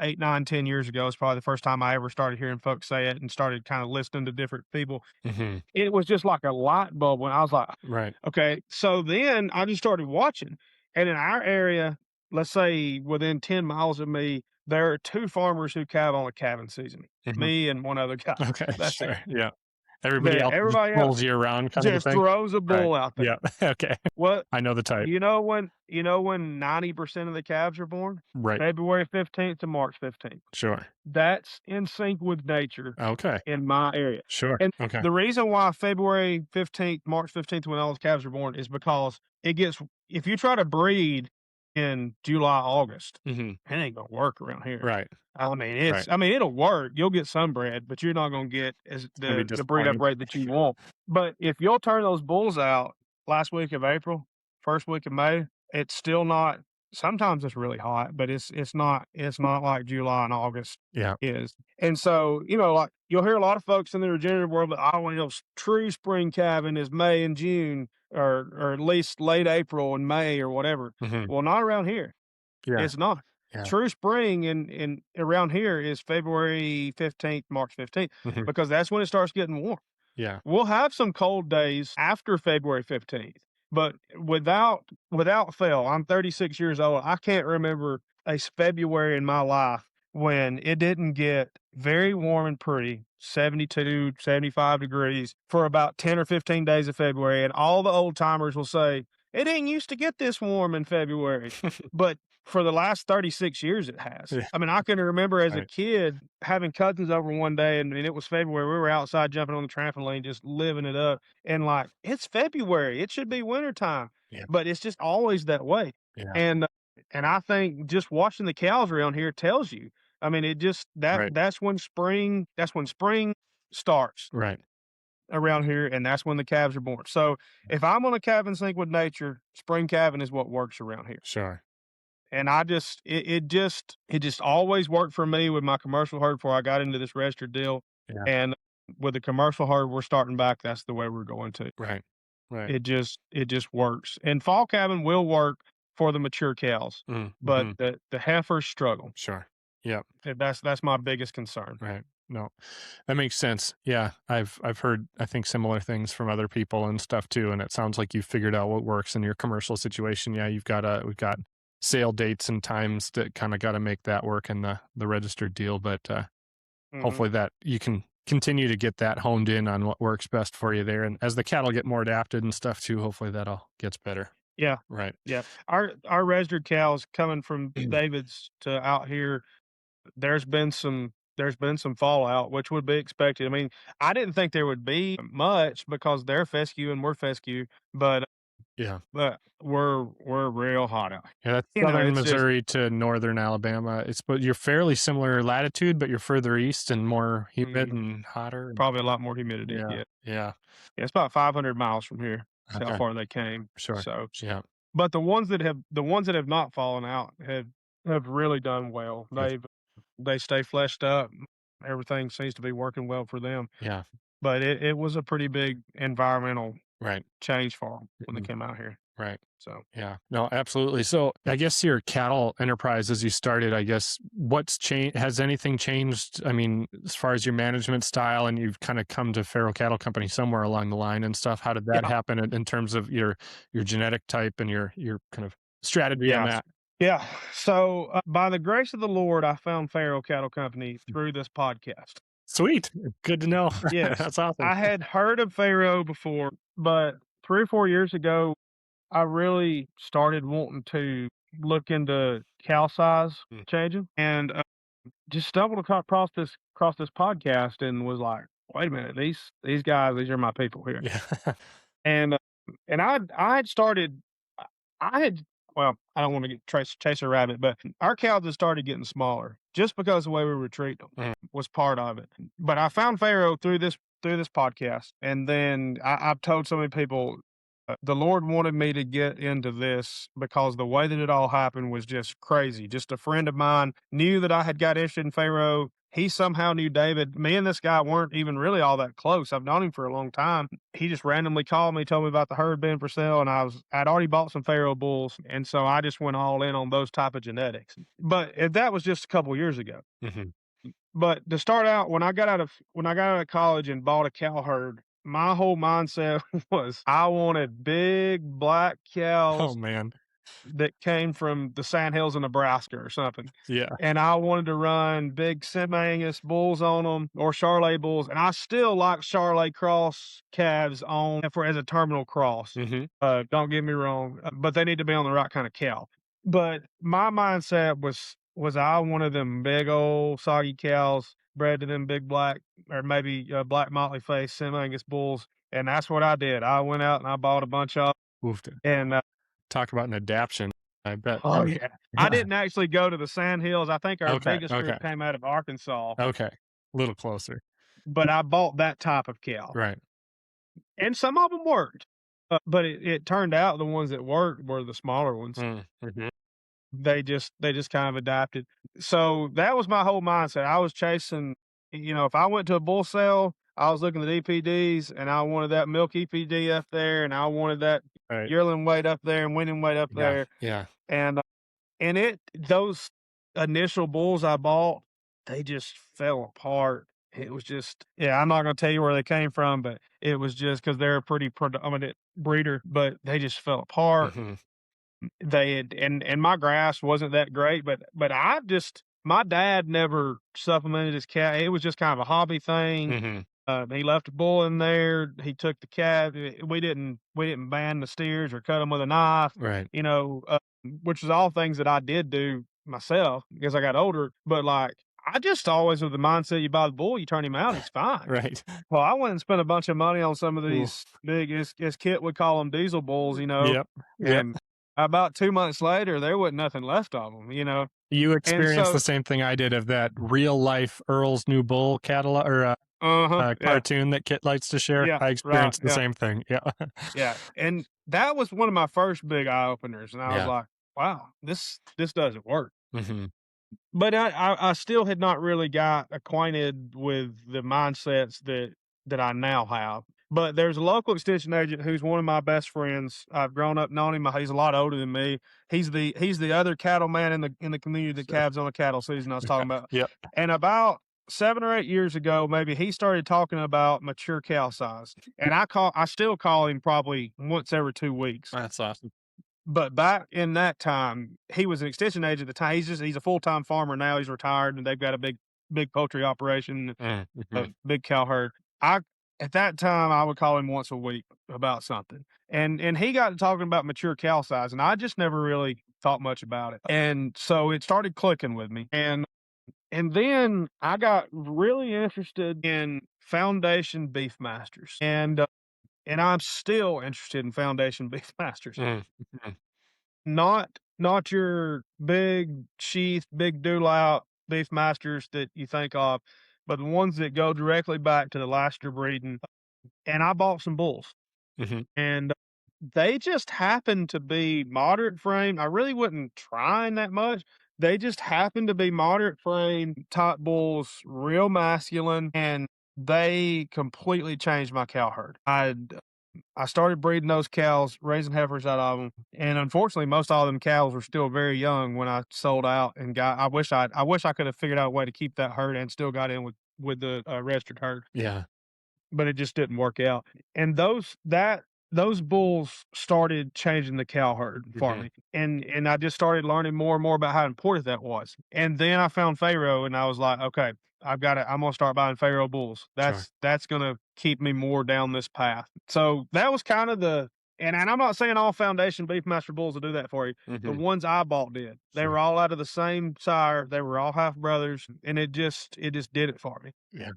8, 9, 10 years ago, it's probably the first time I ever started hearing folks say it and started kind of listening to different people. Hmm. It was just like a light bulb when I was like, Right. okay. So then I just started watching. And in our area, let's say within 10 miles of me, there are 2 farmers who calve on a calving season. Hmm. Me and one other guy. Okay. That's it. Sure. Yeah. Everybody else just Everybody else pulls year round kind of a just thing. throws a Right. bull out there. Yeah. Okay. What I know the type. when 90% of the calves are born? Right. February 15th to March 15th. Sure. That's in sync with nature Okay. in my area. Sure. And Okay. the reason why February 15th, March 15th, when all the calves are born, is because if you try to breed in July, August, Hmm. it ain't gonna work around here. Right. Right. It'll work. You'll get some bred, but you're not gonna get Gonna be the breed up disappointing. rate that you want. But if you'll turn those bulls out last week of April, first week of May, it's still not. Sometimes it's really hot, but it's not like July and August Yeah. is. And so, like you'll hear a lot of folks in the regenerative world that true spring calving is May and June, or at least late April and May or whatever. Hmm. Well, not around here. Yeah. It's not. Yeah. True spring in around here is February 15th, March 15th, Hmm. because that's when it starts getting warm. Yeah. We'll have some cold days after February 15th, but without fail, I'm 36 years old. I can't remember a February in my life when it didn't get very warm and pretty, 72, 75 degrees for about 10 or 15 days of February. And all the old timers will say, it ain't used to get this warm in February. But for the last 36 years, it has. Yeah. I mean, I can remember as a Right. kid having cousins over one day, and it was February. We were outside jumping on the trampoline, just living it up. And like, it's February. It should be wintertime. Yeah. But it's just always that way. Yeah. And I think just watching the cows around here tells you. I mean, it just Right. that's when spring starts Right. around here, and that's when the calves are born. So if I'm on a calve and sync with nature, spring calving is what works around here. Sure. And it just always worked for me with my commercial herd before I got into this registered deal. Yeah. And with the commercial herd we're starting back, that's the way we're going to. Right. Right. It just works. And fall calving will work for the mature cows, but Mm-hmm. the heifers struggle. Sure. Yep. That's my biggest concern. Right. No, that makes sense. Yeah. I've heard, I think, similar things from other people and stuff too. And it sounds like you've figured out what works in your commercial situation. Yeah. We've got sale dates and times that kind of got to make that work in the registered deal. But Mhm. hopefully that you can continue to get that honed in on what works best for you there. And as the cattle get more adapted and stuff too, hopefully that all gets better. Yeah. Right. Yeah. Our registered cows coming from David's to out here, there's been some fallout, which would be expected. I mean, I didn't think there would be much because they're fescue and we're fescue, but Yeah. we're real hot out. Yeah, that's You know, southern it's just Missouri to northern Alabama. But you're fairly similar latitude, but you're further east and more humid and hotter. probably a lot more humidity. Yeah. Yeah. Yeah. Yeah, it's about 500 miles from here. That's how Okay. far they came. Sure. So, Yeah. But the ones that have not fallen out have really done well. Good. They stay fleshed up. Everything seems to be working well for them. Yeah. But it was a pretty big environmental Right. change for them when they Mhm. came out here. Right. So Yeah. No, absolutely. So I guess your cattle enterprise as you started, I guess what's changed? Has anything changed? I mean, as far as your management style, and you've kind of come to Pharo Cattle Company somewhere along the line and stuff. How did that yeah, happen in terms of your genetic type and your kind of strategy on yeah, that? yeah. So by the grace of the Lord, I found Pharo Cattle Company through this podcast. Sweet. Good to know. Yes, That's awesome. I had heard of Pharaoh before, but 3 or 4 years ago, I really started wanting to look into cow size Mm. changing, and just stumbled across this podcast and was like, wait a minute, these guys, these are my people here. Yeah. And I had started, I had well, I don't want to chase a rabbit, but our cows had started getting smaller just because the way we were treating them Mhm. was part of it. But I found Pharaoh through this podcast, and then I've told so many people. The Lord wanted me to get into this because the way that it all happened was just crazy. Just a friend of mine knew that I had got interested in Pharaoh. He somehow knew David. Me and this guy weren't even really all that close. I've known him for a long time. He just randomly called me, told me about the herd being for sale, and I'd already bought some Pharaoh bulls, and so I just went all in on those type of genetics. But that was just a couple years ago. Mhm. But to start out, when I got out of college and bought a cow herd, my whole mindset was I wanted big black Oh cows man. that came from the Sandhills of Nebraska or something. Yeah. And I wanted to run big Angus bulls on them or Charolais bulls. And I still like Charolais cross calves on for as a terminal cross. Hmm. Don't get me wrong, but they need to be on the right kind of cow. But my mindset was I wanted them big old soggy cows bred to them big black or maybe black motley face Angus bulls. And that's what I did. I went out and I bought a bunch of Oofed. and Talk about an adaption. I bet. oh yeah. I didn't actually go to the Sand Hills. I think our Okay. biggest Okay. group came out of Arkansas, Okay. A little closer. but I bought that type of cow, Right. and some of them worked. But it turned out the ones that worked were the smaller ones. Mm-hmm. They just kind of adapted. So that was my whole mindset. I was chasing, if I went to a bull sale, I was looking at EPDs, and I wanted that milk EPD up there, and I wanted that Right. yearling weight up there and winning weight up Yeah. there, Yeah. and those initial bulls I bought, they just fell apart. It was just yeah, I'm not gonna tell you where they came from, but it was just because 'cause they're a pretty predominant breeder, but they just fell apart. Hmm. They had and my grass wasn't that great, but I just my dad never supplemented his cat. It was just kind of a hobby thing. Hmm. He left a bull in there. He took the calf. We didn't ban the steers or cut them with a knife. Right. Which is all things that I did do myself as I got older. But like I just always with the mindset you buy the bull, you turn him out, he's fine. Right. Well, I went and spent a bunch of money on some of Ooh. these big, as Kit would call them, diesel bulls, Yep. Yep. and about 2 months later, there wasn't nothing left of them, You and experienced so, the same thing I did of that real life Earl's New Bull catalog or yeah, cartoon that Kit likes to share. yeah, I right, experienced the yeah. same thing. Yeah. Yeah, and that was one of my first big eye openers, and I was Yeah. like, "Wow, this doesn't work." Hmm. But I still had not really got acquainted with the mindsets that I now have. But there's a local extension agent who's one of my best friends. I've grown up knowing him. He's a lot older than me. He's the other cattleman in the community that Sure. calves on a cattle season I was talking about. Yep. And about 7 or 8 years ago, maybe he started talking about mature cow size. And I still call him probably once every 2 weeks. That's awesome. But back in that time, he was an extension agent at the time. He's a full-time farmer now. He's retired, and they've got a big poultry operation, Mm-hmm. a big cow herd. At that time, I would call him once a week about something, and he got to talking about mature cow size, and I just never really thought much about it, and so it started clicking with me, and then I got really interested in Foundation Beef Masters, and I'm still interested in Foundation Beef Masters. Mm-hmm. Not your big sheath, big do-out beef masters that you think of, but the ones that go directly back to the last year breeding. And I bought some bulls, Mm-hmm. and they just happened to be moderate frame. I really wasn't trying that much. They just happened to be moderate frame top bulls, real masculine, and they completely changed my cow herd. I started breeding those cows, raising heifers out of them, and unfortunately, most all of them cows were still very young when I sold out and got. I wish I could have figured out a way to keep that herd and still got in with the registered herd, Yeah. but it just didn't work out. And those bulls started changing the cow herd for Mhm. me, and I just started learning more and more about how important that was. And then I found Pharaoh, and I was like, okay, I've got to. I'm gonna start buying Pharaoh bulls. Sure. That's gonna keep me more down this path. So that was kind of the. And I'm not saying all foundation Beefmaster bulls will do that for you. The Mhm. ones I bought did. They Sure. were all out of the same sire. They were all half brothers, and it just did it for me. Yeah.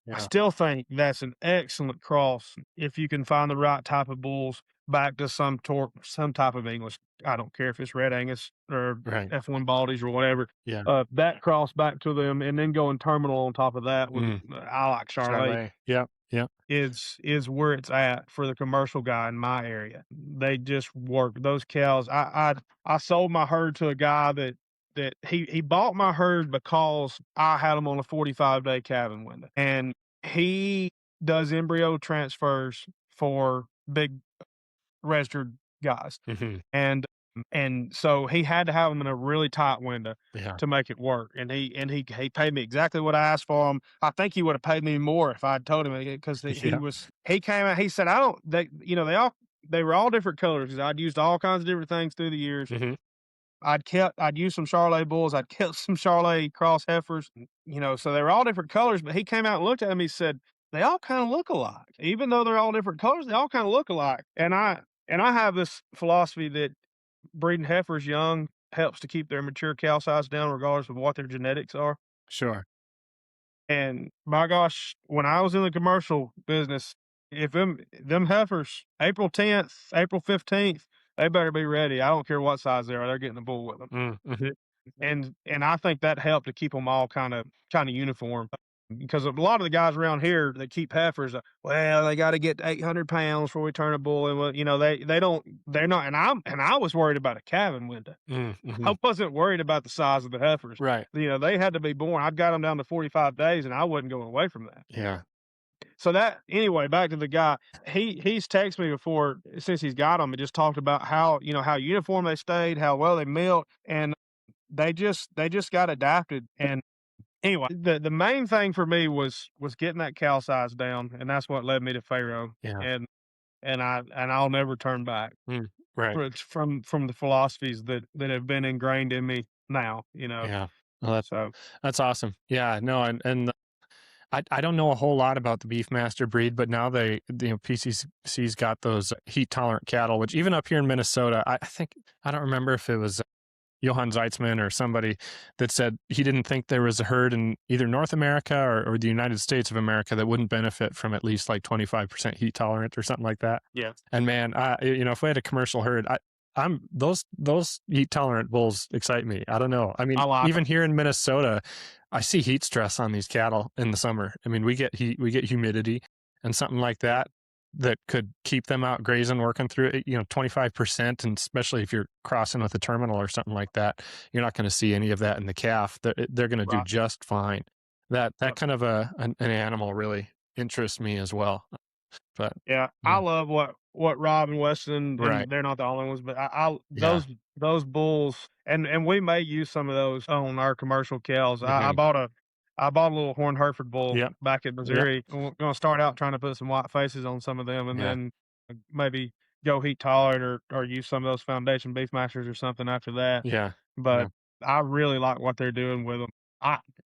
I Yeah. still think that's an excellent cross if you can find the right type of bulls back to some type of English. I don't care if it's Red Angus or Right. F1 Baldies or whatever. Yeah. That cross back to them and then going terminal on top of that with I like Charlotte Charlet. Yep. Yep. is where it's at for the commercial guy in my area. They just work those cows. I sold my herd to a guy that he bought my herd because I had him on a 45-day calving window, and he does embryo transfers for big registered guys, Mhm. and so he had to have them in a really tight window Yeah. to make it work. And he paid me exactly what I asked for him. I think he would have paid me more if I'd told him because Yeah. he came out. He said, "I don't." They were all different colors because I'd used all kinds of different things through the years. Mhm. I'd used some Charlet bulls. I'd kept some Charlet cross heifers. So they were all different colors. But he came out and looked at them. He said, "They all kind of look alike, even though they're all different colors. They all kind of look alike." And I have this philosophy that breeding heifers young helps to keep their mature cow size down regardless of what their genetics are. Sure. And my gosh, when I was in the commercial business, if them heifers, April 10th, April 15th, they better be ready. I don't care what size they are, they're getting a bull with them. Mhm. And I think that helped to keep them all kind of uniform. Because a lot of the guys around here that keep heifers, well, they got to get 800 pounds before we turn a bull, and they're not. And I was worried about a calving window. I Mhm. wasn't worried about the size of the heifers. Right. They had to be born. I'd got them down to 45 days, and I wasn't going away from that. Yeah. So that anyway, back to the guy. He's texted me before since he's got them and just talked about how uniform they stayed, how well they milked, and they just got adapted. And anyway, the main thing for me was getting that cow size down, and that's what led me to Pharaoh. Yeah. And I'll never turn back Right. from the philosophies that have been ingrained in me now. Yeah. Well, So that's awesome. Yeah. No, and I don't know a whole lot about the Beefmaster breed, but now PCC's got those heat tolerant cattle, which even up here in Minnesota, I think, I don't remember if it was Johann Zeitzman or somebody that said he didn't think there was a herd in either North America or the United States of America that wouldn't benefit from at least like 25% heat tolerant or something like that. yeah, And man, if we had a commercial herd, those heat tolerant bulls excite me. I don't know. I mean, I like even 'em. here in Minnesota, I see heat stress on these cattle in the summer. I mean, we get heat, we get humidity, and something like that could keep them out grazing, working through it, 25%. And especially if you're crossing with a terminal or something like that, you're not going to see any of that in the calf. They're going to do Right. just fine. That Yep. kind of an animal really interests me as well. But Yeah, I yeah, love what Rob and Weston, right. and they're not the only ones, but I Yeah. those bulls, and we may use some of those on our commercial cows. Mhm. I bought a little horned Hereford bull Yep. back in Yep. Missouri. We're gonna start out trying to put some white faces on some of them, and Yeah. then maybe go heat tolerant or use some of those foundation Beefmasters or something after that. Yeah. But Yeah. I really like what they're doing with them.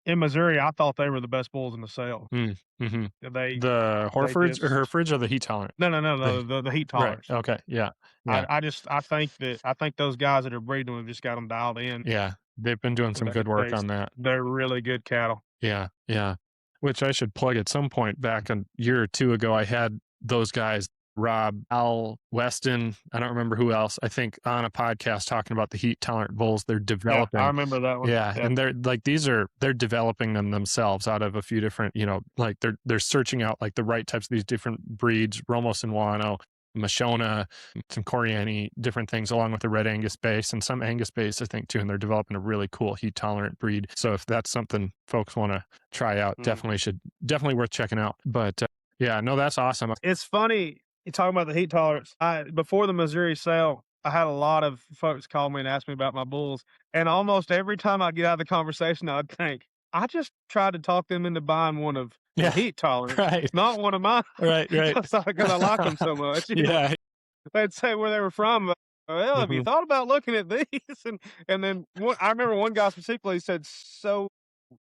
In Missouri, I thought they were the best bulls in the sale. Mm-hmm. They The they Herefords just or the heat tolerant? no, the heat Right. tolerance. Okay. Yeah. Yeah. I think those guys that are breeding them have just got them dialed in. Yeah. They've been doing some good work on that. They're really good cattle. Yeah. Yeah. Which I should plug at some point back a year or two ago. I had those guys, Rob, Al, Weston, I don't remember who else, I think on a podcast talking about the heat tolerant bulls they're Yeah, developing. I remember that one. Yeah, and they're like they're developing them themselves out of a few different, like they're searching out like the right types of these different breeds, Romos and Wano, Mashona, some Coriani, different things along with the red Angus base and some Angus base, I think, too. And they're developing a really cool heat tolerant breed. So if that's something folks want to try out, definitely worth checking out. But yeah, no, that's awesome. It's funny you talking about the heat tolerance. Before the Missouri sale, I had a lot of folks call me and ask me about my bulls. And almost every time I get out of the conversation, I'd think, I just tried to talk them into buying one of the heat tolerance, right. not one of mine. Right. Because I like them so much. Yeah. They'd say where they were from. Well, have you thought about looking at these? And then I remember one guy specifically said, so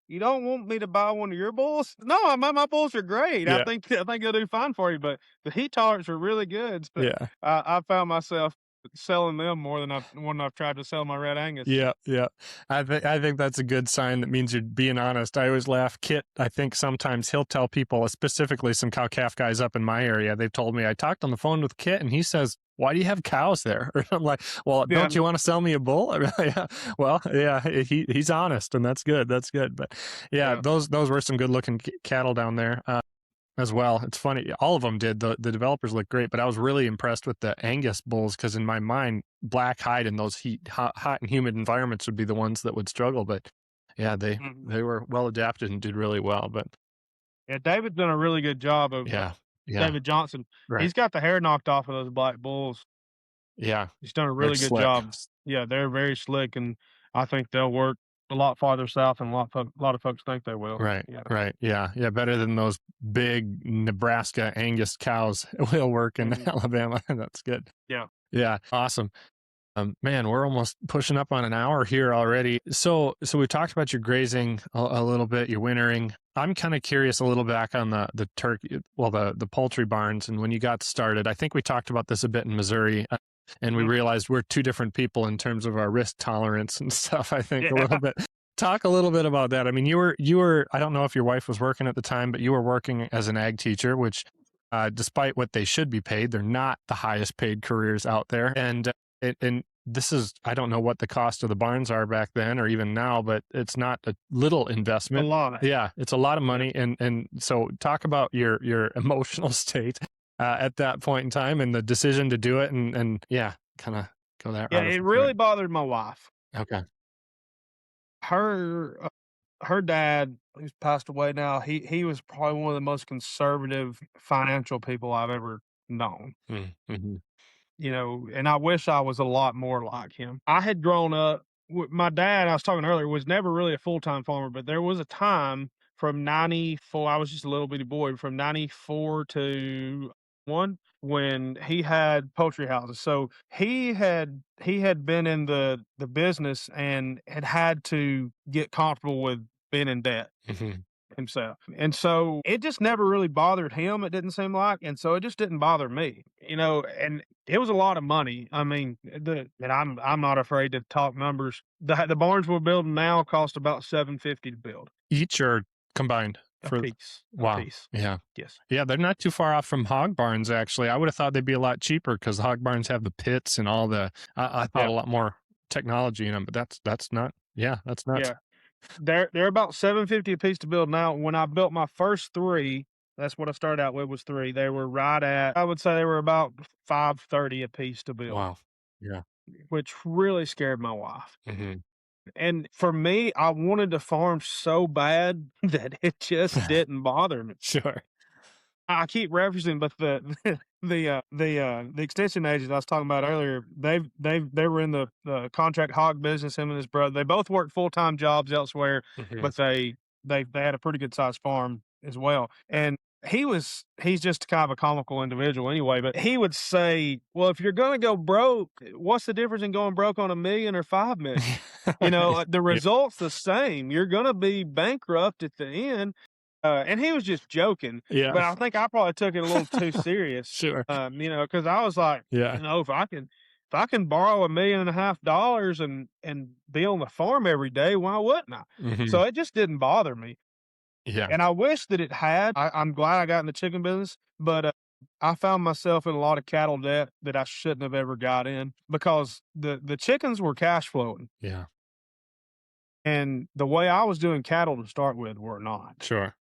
you don't want me to buy one of your bulls? No, my bulls are great. Yeah. I think they'll do fine for you, but the heat tolerance are really good. So Yeah. I found myself selling them more than I've tried to sell my red Angus. Yeah. I think that's a good sign. That means you're being honest. I always laugh. Kit, I think sometimes he'll tell people, specifically some cow-calf guys up in my area, they've told me, I talked on the phone with Kit and he says, why do you have cows there? Or I'm like, well, don't you want to sell me a bull? Yeah. Well, yeah, he's honest, and that's good. But yeah, those were some good looking cattle down there. As well. It's funny. All of them did. The developers look great, but I was really impressed with the Angus bulls because in my mind, black hide in those hot and humid environments would be the ones that would struggle. But yeah, they were well adapted and did really well. But yeah, David's done a really good job of David Johnson. Right. He's got the hair knocked off of those black bulls. Yeah. He's done a really good job. Yeah, they're very slick, and I think they'll work a lot farther south than a lot of folks think they will. Right. Yeah. Better than those big Nebraska Angus cows will work in Alabama. That's good. Yeah. Awesome. Man, we're almost pushing up on an hour here already. So we talked about your grazing a little bit, your wintering. I'm kind of curious a little back on the turkey, the poultry barns, and when you got started. I think we talked about this a bit in Missouri. And we realized we're two different people in terms of our risk tolerance and stuff, I think, a little bit. Talk a little bit about that. I mean, you were, I don't know if your wife was working at the time, but you were working as an ag teacher, which despite what they should be paid, they're not the highest paid careers out there. And this is, I don't know what the cost of the barns are back then or even now, but it's not a little investment. A lot. Yeah, it's a lot of money. And so talk about your emotional state at that point in time and the decision to do it and kind of go that route. Yeah, it really bothered my wife. Okay. Her dad, who's passed away now, he was probably one of the most conservative financial people I've ever known. Mm-hmm. You know, and I wish I was a lot more like him. I had grown up with my dad, I was talking earlier, was never really a full-time farmer, but there was a time from 94, I was just a little bitty boy, from 94 to when he had poultry houses. So he had been in the business and had to get comfortable with being in debt himself. And so it just never really bothered him, it didn't seem like. And so it just didn't bother me, you know, and it was a lot of money. I mean, and I'm not afraid to talk numbers. The barns we're building now cost about $750 to build. Each or combined? A piece. Wow. A piece. Yeah. Yes. Yeah, they're not too far off from hog barns, actually. I would have thought they'd be a lot cheaper because hog barns have the pits and all the, I thought a lot more technology in them, but that's not, that's nuts. Yeah. They're about $750 a piece to build now. When I built my first 3, that's what I started out with was 3. They were right at, I would say they were about $530 a piece to build. Wow. Yeah. Which really scared my wife. Mm-hmm. And for me, I wanted to farm so bad that it just didn't bother me. Sure. I keep referencing, but the extension agents I was talking about earlier, they were in the contract hog business. Him and his brother, they both worked full-time jobs elsewhere, but they had a pretty good sized farm as well. And he's just kind of a comical individual anyway, but he would say, well, if you're going to go broke, what's the difference in going broke on $1 million or $5 million? You know, the result's the same. You're going to be bankrupt at the end. And he was just joking, but I think I probably took it a little too serious. Sure. You know, because I was like, you know, if I can borrow $1.5 million and be on the farm every day, why wouldn't I? So it just didn't bother me. Yeah. And I wish that it had. I'm glad I got in the chicken business, but I found myself in a lot of cattle debt that I shouldn't have ever got in because the chickens were cash flowing. Yeah. And the way I was doing cattle to start with were not. Sure.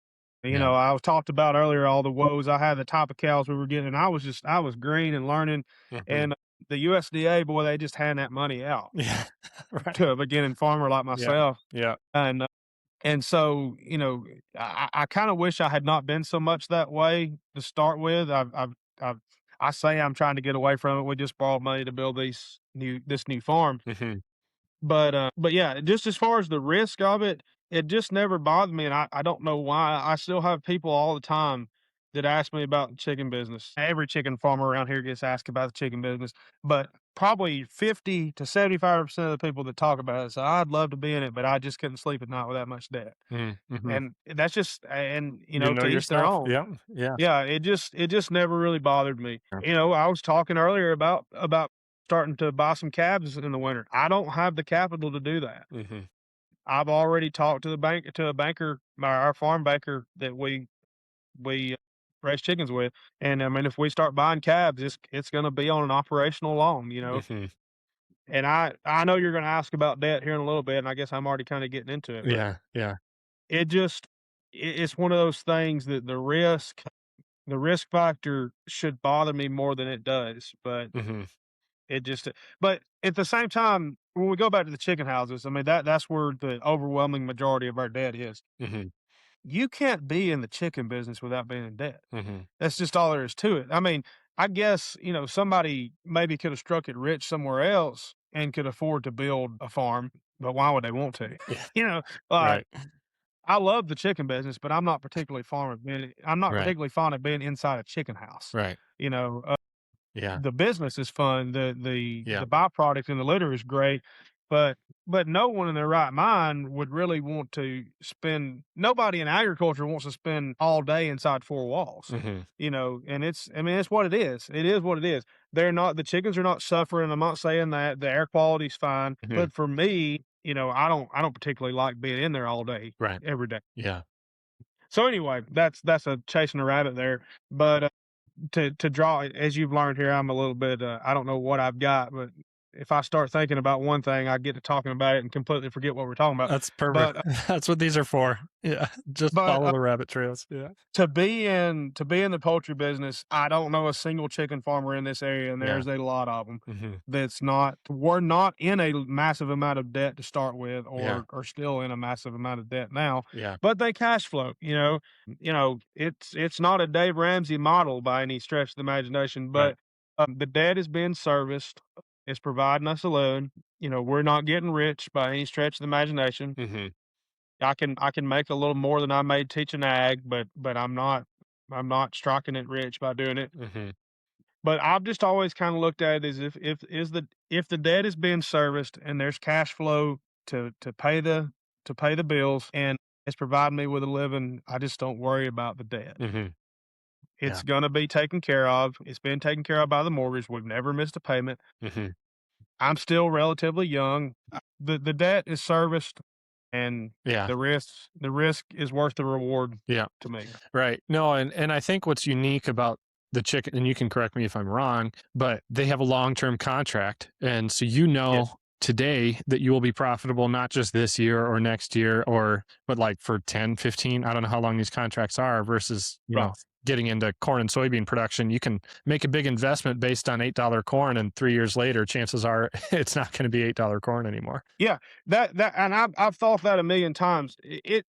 Yeah. I was talked about earlier all the woes I had, the type of cows we were getting. And I was green and learning, Mhm. and the USDA, boy, they just hand that money out Yeah. Right. to a beginning farmer like Yeah. myself. Yeah. And so, I kind of wish I had not been so much that way to start with. I've I say I'm trying to get away from it. We just borrowed money to build this new farm. Mhm. But yeah, just as far as the risk of it, it just never bothered me, and I don't know why. I still have people all the time that ask me about the chicken business. Every chicken farmer around here gets asked about the chicken business, but probably 50 to 75% of the people that talk about it say, I'd love to be in it, but I just couldn't sleep at night with that much debt. Mm, mhm. And that's just, and You know to each their yourself. own. Yeah. Yeah. Yeah, it just never really bothered me. Yeah. I was talking earlier about starting to buy some calves in the winter. I don't have the capital to do that. Mhm. I've already talked to a banker, our farm banker that we raise chickens with, and I mean, if we start buying calves, it's going to be on an operational loan. Mhm. And I know you're going to ask about debt here in a little bit, and I guess I'm already kind of getting into it, but Yeah. Yeah. it just it's one of those things that the risk factor should bother me more than it does, but Mhm. it just but at the same time, when we go back to the chicken houses, I mean, that's where the overwhelming majority of our debt is. Mhm. You can't be in the chicken business without being in debt. Mhm. That's just all there is to it. I mean, I guess, somebody maybe could have struck it rich somewhere else and could afford to build a farm, but why would they want to? Yeah. You know, like Right. I love the chicken business, but I'm not Right. particularly fond of being inside a chicken house. Right. You know, Yeah. the business is fun. Yeah. The byproduct in the litter is great, but no one in their right mind would really want to spend. Nobody in agriculture wants to spend all day inside four walls. Mhm. And it's what it is. It is what it is. The chickens are not suffering. I'm not saying that the air quality's fine, Mhm. but for me, I don't particularly like being in there all day, Right. every day. Yeah. So anyway, that's a chasing a rabbit there, but to draw as you've learned here, I'm a little bit, I don't know what I've got, but if I start thinking about one thing, I get to talking about it and completely forget what we're talking about. That's perfect. But, That's what these are for. Yeah. Just but follow the rabbit trails. Yeah. to be in the poultry business, I don't know a single chicken farmer in this area, and Yeah. there's a lot of them Mhm. we're not in a massive amount of debt to start with, Yeah. or still in a massive amount of debt now, Yeah. but they cash flow. It's not a Dave Ramsey model by any stretch of the imagination, Right. but the debt is being serviced. It's providing us a loan. We're not getting rich by any stretch of the imagination. Mhm. I can make a little more than I made teaching ag, but I'm not striking it rich by doing it. Mhm. But I've just always kind of looked at it as if the debt is being serviced and there's cash flow to pay the bills and it's providing me with a living, I just don't worry about the debt. Mhm. It's Yeah. gonna be taken care of. It's been taken care of by the mortgage. We've never missed a payment. Mhm. I'm still relatively young. The debt is serviced, and Yeah. the risk is worth the reward Yeah. to me. Right. No, and I think what's unique about the chicken, and you can correct me if I'm wrong, but they have a long-term contract. And so Yes. today that you will be profitable not just this year or next year but like for 10, 15, I don't know how long these contracts are versus, Right. getting into corn and soybean production. You can make a big investment based on $8 corn, and 3 years later, chances are it's not going to be $8 corn anymore. Yeah, and I've thought that a million times.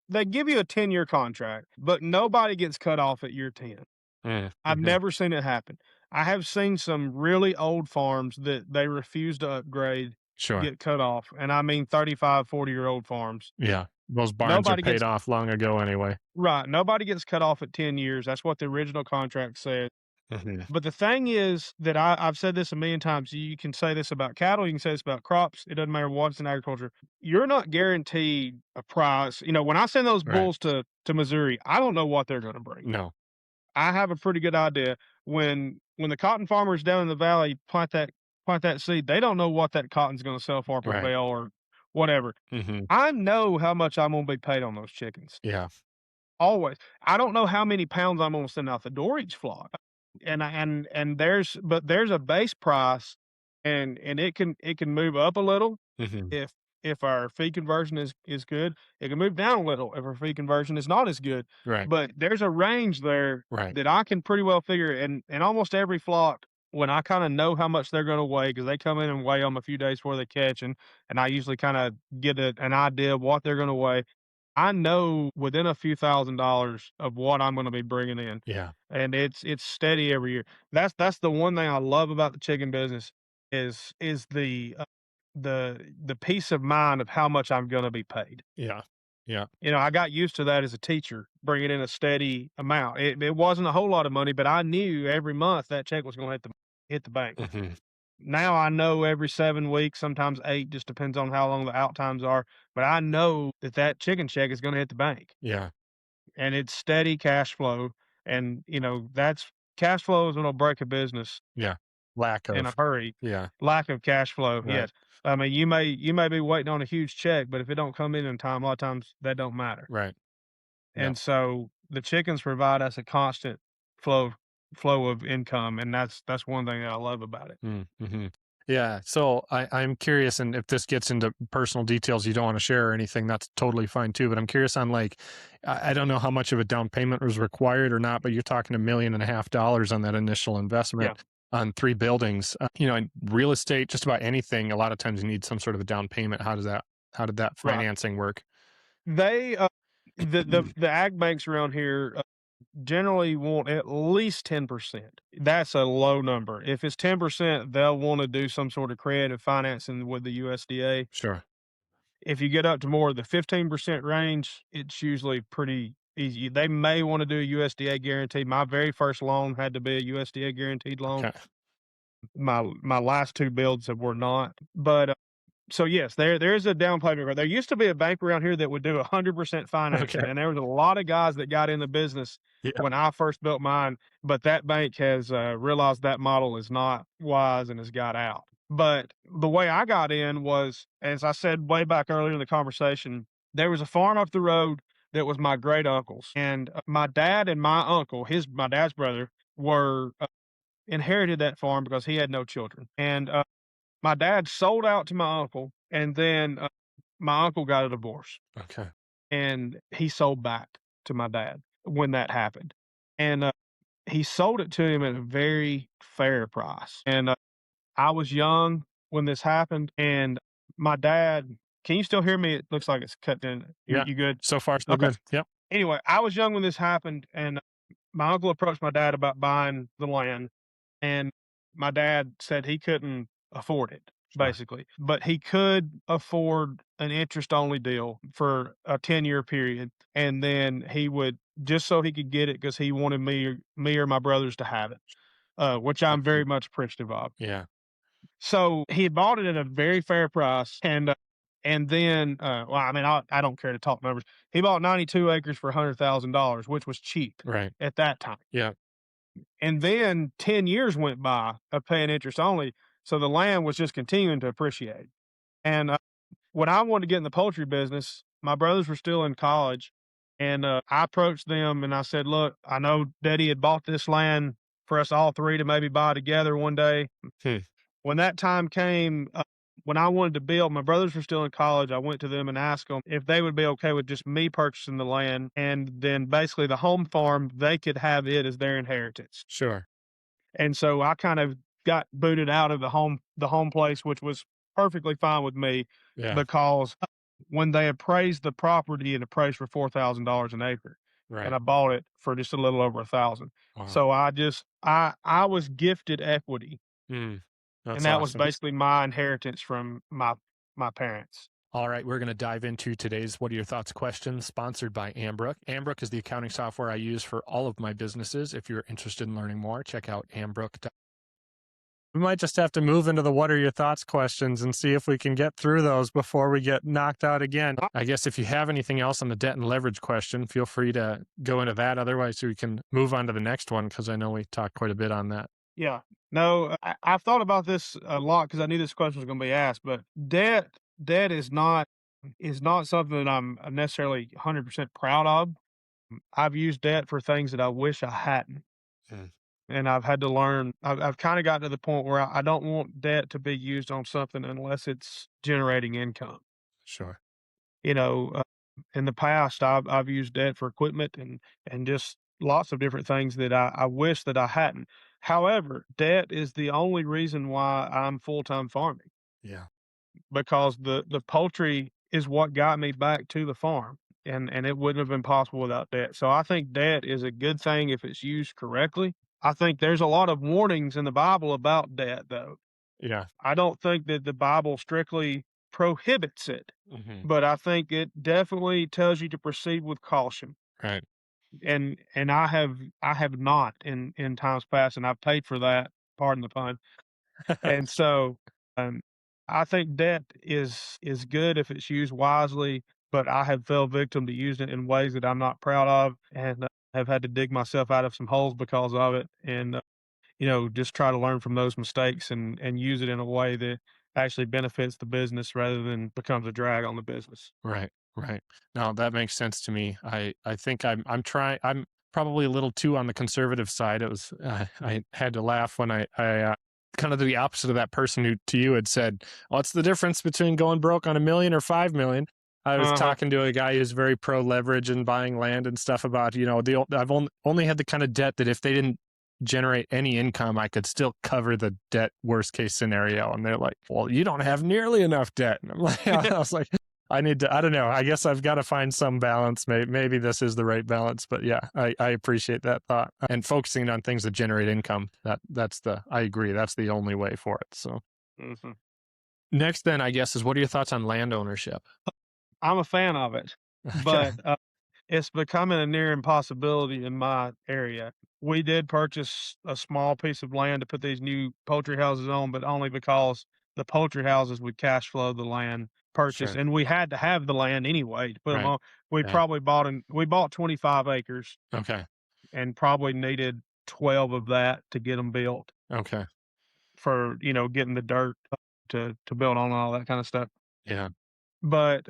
They give you a 10-year contract, but nobody gets cut off at year 10. Mm, I've mhm. never seen it happen. I have seen some really old farms that they refuse to upgrade Sure. get cut off, and I mean 35, 40-year-old farms. Yeah. Those barns are Nobody paid gets off long ago anyway. Right, nobody gets cut off at 10 years. That's what the original contract said. Mhm. But the thing is that I've said this a million times. You can say this about cattle, you can say this about crops. It doesn't matter what's in agriculture. You're not guaranteed a price. When I send those Right. bulls to Missouri, I don't know what they're going to bring. No. I have a pretty good idea. When the cotton farmers down in the valley plant that seed, they don't know what that cotton's going to sell for per Right. bale or whatever. Mhm. I know how much I'm going to be paid on those chickens. Yeah. Always. I don't know how many pounds I'm gonna send out the door each flock. There's a base price, and it can move up a little Mhm. if if our feed conversion is good. It can move down a little if our feed conversion is not as good. Right. But there's a range there Right. that I can pretty well figure. And almost every flock, when I kind of know how much they're going to weigh, because they come in and weigh them a few days before they catch, and I usually kind of get an idea of what they're going to weigh. I know within a few $1,000s of what I'm going to be bringing in, Yeah. and it's steady every year. That's the one thing I love about the chicken business is the peace of mind of how much I'm going to be paid. Yeah. Yeah. I got used to that as a teacher, bringing in a steady amount. It wasn't a whole lot of money, but I knew every month that check was going to hit the bank. Hmm. Now I know every 7 weeks, sometimes 8, just depends on how long the out times are. But I know that chicken check is going to hit the bank, Yeah. and it's steady cash flow. And that's cash flow is going to break a business Yeah. Lack in a of. hurry. Yeah. Lack of cash flow, Right. yes. I mean, you may be waiting on a huge check, but if it don't come in time, a lot of times that don't matter. Right. Yeah. And so the chickens provide us a constant flow flow of income, and that's one thing that I love about it. Mm-hmm. Yeah. So I'm curious, and if this gets into personal details you don't want to share or anything, that's totally fine too. But I'm curious on like, I don't know how much of a down payment was required or not, but you're talking $1.5 million on that initial Yeah. investment on 3 buildings. In real estate, just about anything, a lot of times you need some sort of a down payment. How did that Right. financing work? They the ag banks around here generally want at least 10%. That's a low number. If it's 10%, they'll want to do some sort of creative financing with the USDA. Sure. If you get up to more of the 15% range, it's usually pretty easy. They may want to do a USDA guarantee. My very first loan had to be a USDA guaranteed loan. Okay. My last 2 builds were not. But so yes, there is a down payment. There used to be a bank around here that would do 100% financing, Okay. and there was a lot of guys that got in the business Yeah. when I first built mine. But that bank has realized that model is not wise and has got out. But the way I got in was, as I said way back earlier in the conversation, there was a farm up the road that was my great uncle's, and my dad and my uncle, my dad's brother, were inherited that farm because he had no children, and my dad sold out to my uncle, and then my uncle got a divorce, Okay. and he sold back to my dad when that happened. And he sold it to him at a very fair price. And I was young when this happened, and my dad, can you still hear me? It looks like it's cut in. Yeah. You good? So far, so Okay. good. Yep. Anyway, I was young when this happened, and my uncle approached my dad about buying the land, and my dad said he couldn't afford it, Sure. basically, but he could afford an interest-only deal for a 10-year period, and then he would, just so he could get it, because he wanted me or my brothers to have it, which I'm very much appreciative of. Yeah. So he had bought it at a very fair price, and then, well, I mean, I don't care to talk numbers. He bought 92 acres for $100,000, which was cheap Right. at that time. Yeah. And then 10 years went by of paying interest only, so the land was just continuing to appreciate. And when I wanted to get in the poultry business, my brothers were still in college, and I approached them and I said, "Look, I know Daddy had bought this land for us all 3 to maybe buy together one day." Hmm. When that time came, when I wanted to build, my brothers were still in college. I went to them and asked them if they would be okay with just me purchasing the land, and then basically the home farm, they could have it as their inheritance. Sure. And so I kind of got booted out of the home place, which was perfectly fine with me, Yeah. because when they appraised the property, it appraised for $4,000 an acre, Right. and I bought it for just a little over 1,000. Wow. So I was gifted equity, That's and that was awesome. basically my inheritance from my parents. All right, we're going to dive into today's What Are Your Thoughts questions, sponsored by Ambrook. Ambrook is the accounting software I use for all of my businesses. If you're interested in learning more, check out Ambrook. We might just have to move into the What Are Your Thoughts questions and see if we can get through those before we get knocked out again. I guess if you have anything else on the debt and leverage question, feel free to go into that. Otherwise, we can move on to the next one, because I know we talked quite a bit on that. Yeah. No, I've thought about this a lot because I knew this question was going to be asked, but debt is not something that I'm necessarily 100% proud of. I've used debt for things that I wish I hadn't. And I've had to learn. I've kind of gotten to the point where I don't want debt to be used on something unless it's generating income. Sure. You know, in the past, I've used debt for equipment and just lots of different things that I wish that I hadn't. However, debt is the only reason why I'm full time farming, Yeah. because the poultry is what got me back to the farm, and it wouldn't have been possible without debt. So I think debt is a good thing if it's used correctly. I think there's a lot of warnings in the Bible about debt, though. Yeah. I don't think that the Bible strictly prohibits it, Hmm. but I think it definitely tells you to proceed with caution. Right. And I have not in times past, and I've paid for that, pardon the pun. And so, um, I think debt is good if it's used wisely, but I have fell victim to using it in ways that I'm not proud of, and have had to dig myself out of some holes because of it, and just try to learn from those mistakes and use it in a way that actually benefits the business rather than becomes a drag on the business. Right, right. No, that makes sense to me. I think I'm probably a little too on the conservative side. It was I had to laugh when I kind of the opposite of that person who to you had said, "What's the difference between going broke on 1 million or 5 million?" I was Uh-huh. talking to a guy who's very pro leverage and buying land and stuff about, I've only had the kind of debt that if they didn't generate any income, I could still cover the debt worst case scenario. And they're like, well, you don't have nearly enough debt. And I'm like, I was like, I don't know. I guess I've got to find some balance. Maybe this is the right balance, but yeah, I appreciate that thought and focusing on things that generate income. I agree. That's the only way for it. So Mhm. next then, I guess, is what are your thoughts on land ownership? I'm a fan of it, Okay. but it's becoming a near impossibility in my area. We did purchase a small piece of land to put these new poultry houses on, but only because the poultry houses would cash flow the land purchase, Sure. and we had to have the land anyway to put them Right. on. We Yeah. probably bought 25 acres Okay. and probably needed 12 of that to get them built Okay. for, getting the dirt to build on and all that kind of stuff. Yeah. But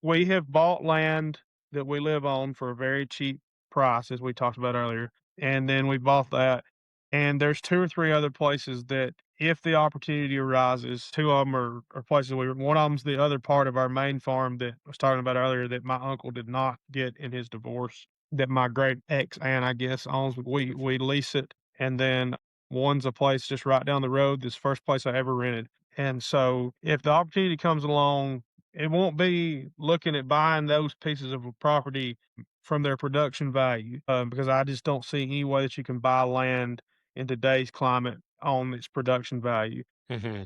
we have bought land that we live on for a very cheap price, as we talked about earlier, and then we bought that. And there's two or three other places that, if the opportunity arises, two of them are places one of them's the other part of our main farm that I was talking about earlier that my uncle did not get in his divorce, that my great ex aunt, I guess, owns. We lease it, and then one's a place just right down the road. This first place I ever rented. And so, if the opportunity comes along, it won't be looking at buying those pieces of property from their production value, because I just don't see any way that you can buy land in today's climate on its production value. Hmm.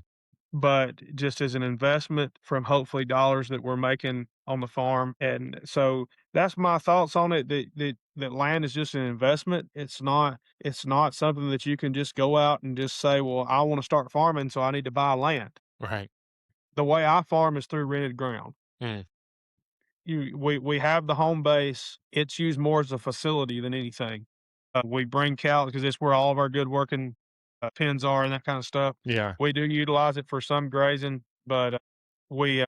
But just as an investment from hopefully dollars that we're making on the farm, and so that's my thoughts on it. That land is just an investment. It's not something that you can just go out and just say, well, I want to start farming, so I need to buy land. Right. The way I farm is through rented ground. Mm. We have the home base. It's used more as a facility than anything. We bring cows because it's where all of our good working pens are and that kind of stuff. Yeah. We do utilize it for some grazing, but we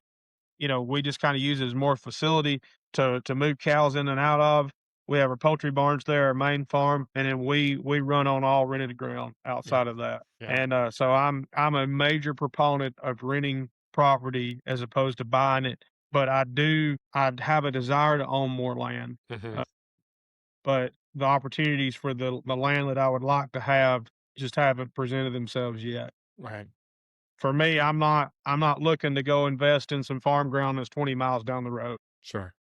we just kind of use it as more facility to move cows in and out of. We have our poultry barns there, our main farm, and then we run on all rented ground Yeah. outside of that. Yeah. And so I'm a major proponent of renting property as opposed to buying it. But I'd have a desire to own more land. Hmm. Uh, but the opportunities for the land that I would like to have just haven't presented themselves yet. Right. For me, I'm not looking to go invest in some farm ground that's 20 miles down the road. Sure.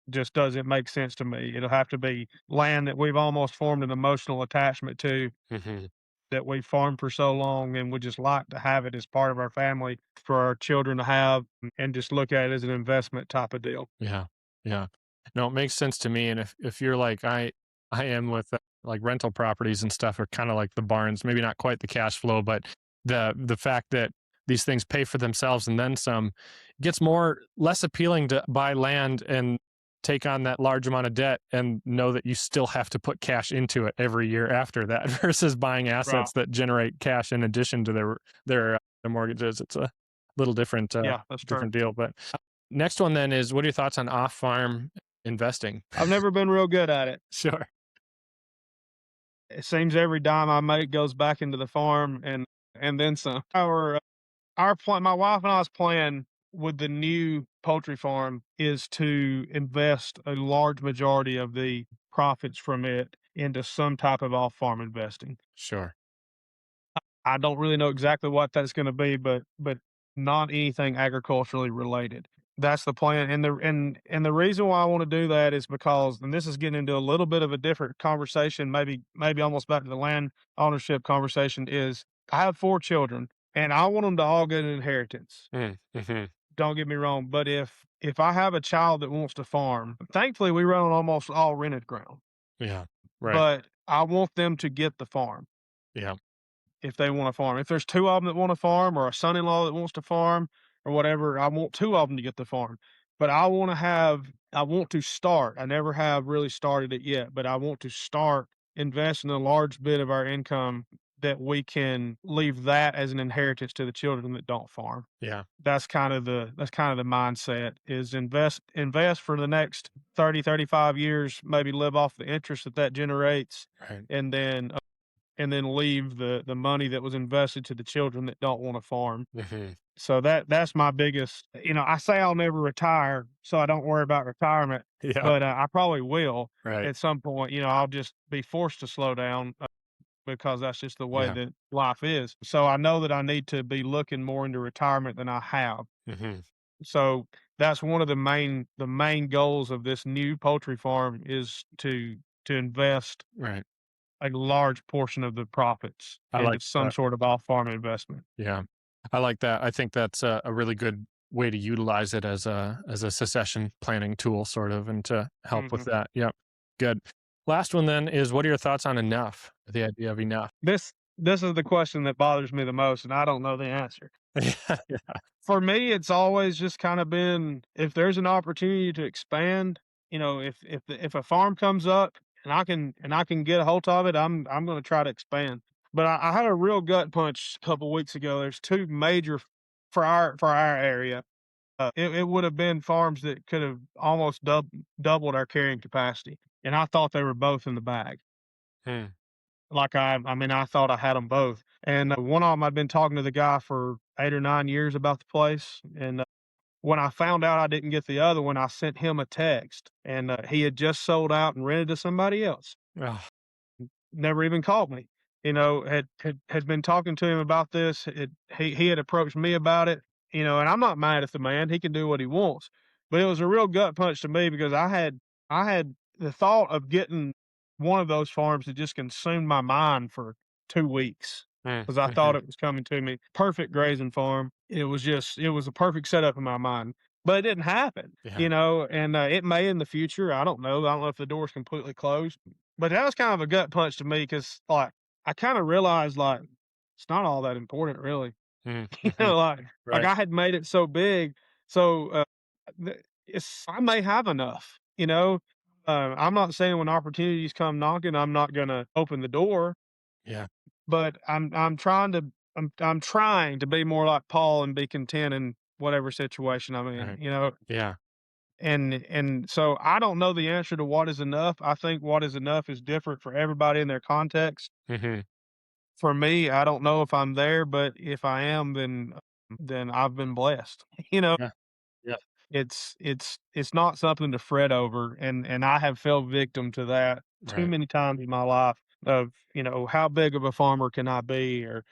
Just doesn't make sense to me. It'll have to be land that we've almost formed an emotional attachment to, Hmm. that we farmed for so long, and we just like to have it as part of our family for our children to have, and just look at it as an investment type of deal. Yeah. Yeah. No, it makes sense to me. And if you're like I am with like rental properties and stuff are kind of like the barns, maybe not quite the cash flow, but the fact that these things pay for themselves and then some gets less appealing to buy land and take on that large amount of debt and know that you still have to put cash into it every year after that versus buying Right. assets that generate cash in addition to their mortgages. It's a little Yeah, that's true. different deal. But next one then is what are your thoughts on off-farm investing? I've never been real good at it. Sure. It seems every dime I make goes back into the farm and then some. My wife and I's plan with the new poultry farm is to invest a large majority of the profits from it into some type of off-farm investing. Sure. I don't really know exactly what that's going to be, but not anything agriculturally related. That's the plan, and the reason why I want to do that is because, and this is getting into a little bit of a different conversation, maybe almost back to the land ownership conversation. Is I have 4 children, and I want them to all get an inheritance. Mm-hmm. Don't get me wrong, but if I have a child that wants to farm, thankfully we run on almost all rented ground, Yeah. Right. but I want them to get the farm. Yeah. If they want to farm. If there's 2 of them that want to farm or a son-in-law that wants to farm or whatever, I want 2 of them to get the farm. But I want to start. I never have really started it yet, but I want to start investing a large bit of our income that we can leave that as an inheritance to the children that don't farm. Yeah. That's kind of the mindset is invest for the next 30, 35 years, maybe live off the interest that generates, Right. and then leave the money that was invested to the children that don't want to farm. Mm-hmm. So that's my biggest. I say I'll never retire, so I don't worry about retirement. Yeah. But I probably will Right. at some point. I'll just be forced to slow down because that's just the way Yeah. that life is. So I know that I need to be looking more into retirement than I have. Mm-hmm. So that's one of the main goals of this new poultry farm is to invest Right. a large portion of the profits I into like some that. sort of off-farm investment. Yeah. I like that. I think that's a really good way to utilize it as a succession planning tool, sort of, and to help with Mhm. that. Yep. Good. Last one then is, what are your thoughts on enough? The idea of enough. This is the question that bothers me the most, and I don't know the answer. Yeah. For me, it's always just kind of been, if there's an opportunity to expand, if a farm comes up and I can get a hold of it, I'm going to try to expand. But I had a real gut punch a couple weeks ago. There's 2 major for our area. It would have been farms that could have almost doubled our carrying capacity, and I thought they were both in the bag. Hmm. Like, I thought I had them both, and one of them, I'd been talking to the guy for 8 or 9 years about the place, and when I found out I didn't get the other one, I sent him a text, and he had just sold out and rented to somebody else. Oh, Never even called me. Had been talking to him about this. He had approached me about it. And I'm not mad at the man. He can do what he wants. But it was a real gut punch to me because I had the thought of getting one of those farms that just consumed my mind for 2 weeks because I thought mhm. it was coming to me. Perfect grazing farm. It was a perfect setup in my mind. But it didn't happen, Yeah. and it may in the future. I don't know. I don't know if the door's completely closed. But that was kind of a gut punch to me because, like, I kind of realized, like, it's not all that important, really. Mhm. Like Right. I had made it so big, so I may have enough. I'm not saying when opportunities come knocking, I'm not gonna open the door, Yeah. but I'm trying to be more like Paul and be content in whatever situation I'm in. Right. Yeah. And so I don't know the answer to what is enough. I think what is enough is different for everybody in their context. Mm-hmm. For me, I don't know if I'm there, but if I am, then I've been blessed. You know, Yeah. Yeah. it's not something to fret over, and I have fell victim to that too Right. many times in my life of, how big of a farmer can I be, or,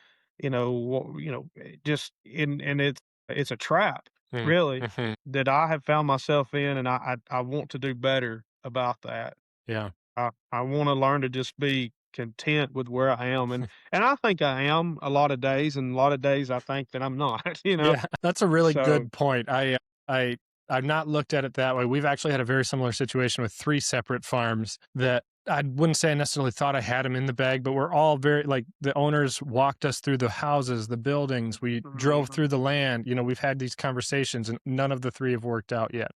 just and it's a trap, really, Mm-hmm. that I have found myself in, and I want to do better about that. Yeah. I wanna learn to just be content with where I am, and I think I am a lot of days, and a lot of days I think that I'm not, Yeah. That's a really So good point. I, I've not looked at it that way. We've actually had a very similar situation with 3 separate farms that I wouldn't say I necessarily thought I had them in the bag, but we're all very, like, the owners walked us through the houses, the buildings. We drove Mhm. through the land. We've had these conversations, and none of the 3 have worked out yet.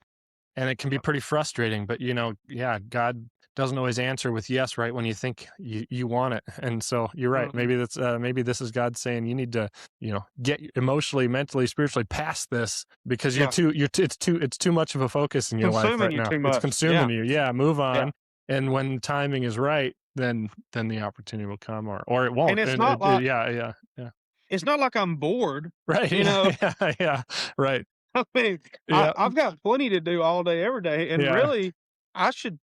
And it can be Yep. pretty frustrating, but yeah, God doesn't always answer with yes right when you think you want it. And so you're right. Mhm. Maybe this is God saying you need to, get emotionally, mentally, spiritually past this because Yeah. it's too much of a focus in your life Consuming right you now. too It's much. consuming Yeah. you. Yeah, move Yeah. on. And when timing is right, then the opportunity will come, or it won't. And And yeah, yeah, yeah. it's not like I'm bored, Right. you Yeah, know? yeah, yeah. Right. I mean, Yeah. I've got plenty to do all day, every day, and Yeah. really, I should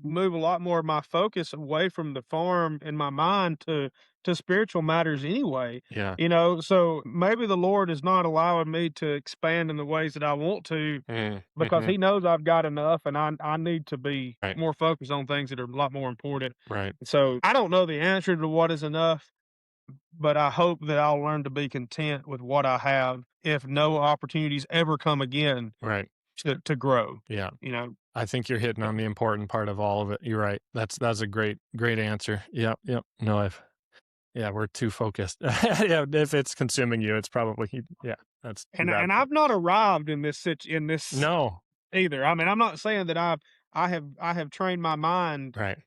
move a lot more of my focus away from the farm in my mind to spiritual matters anyway. Yeah. So maybe the Lord is not allowing me to expand in the ways that I want to because Mm-hmm. He knows I've got enough, and I need to be Right. more focused on things that are a lot more important. Right. So I don't know the answer to what is enough, but I hope that I'll learn to be content with what I have if no opportunities ever come again Right. to grow. Yeah. You know, I think you're hitting on the important part of all of it. You're right. That's a great answer. Yep. Yep. No, we're too focused. Yeah. If it's consuming you, it's probably, yeah, that's too bad. and I've not arrived in this No. either. I mean, I'm not saying that I have trained my mind Right.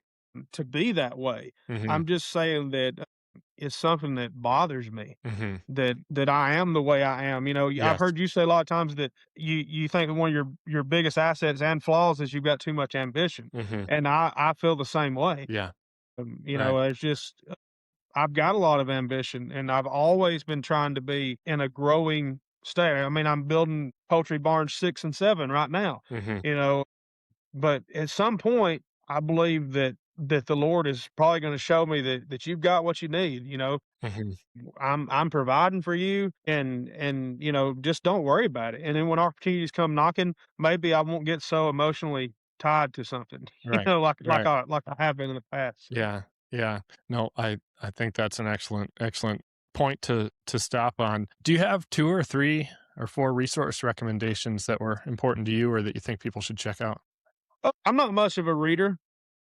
to be that way. Mm-hmm. I'm just saying that it's something that bothers me. Mm-hmm. That I am the way I am. I've Yes. heard you say a lot of times that you think that one of your biggest assets and flaws is you've got too much ambition, Mm-hmm. and I feel the same way. Yeah. Know, it's just I've got a lot of ambition, and I've always been trying to be in a growing state. I mean, I'm building poultry barns 6 and 7 right now. Mm-hmm. But at some point, I believe that the Lord is probably going to show me that you've got what you need. Mm-hmm. I'm providing for you, and just don't worry about it. And then when opportunities come knocking, maybe I won't get so emotionally tied to something, Right. like Right. I have been in the past. Yeah. Yeah. No, I think that's an excellent point to stop on. Do you have 2 or 3 or 4 resource recommendations that were important to you or that you think people should check out? I'm not much of a reader.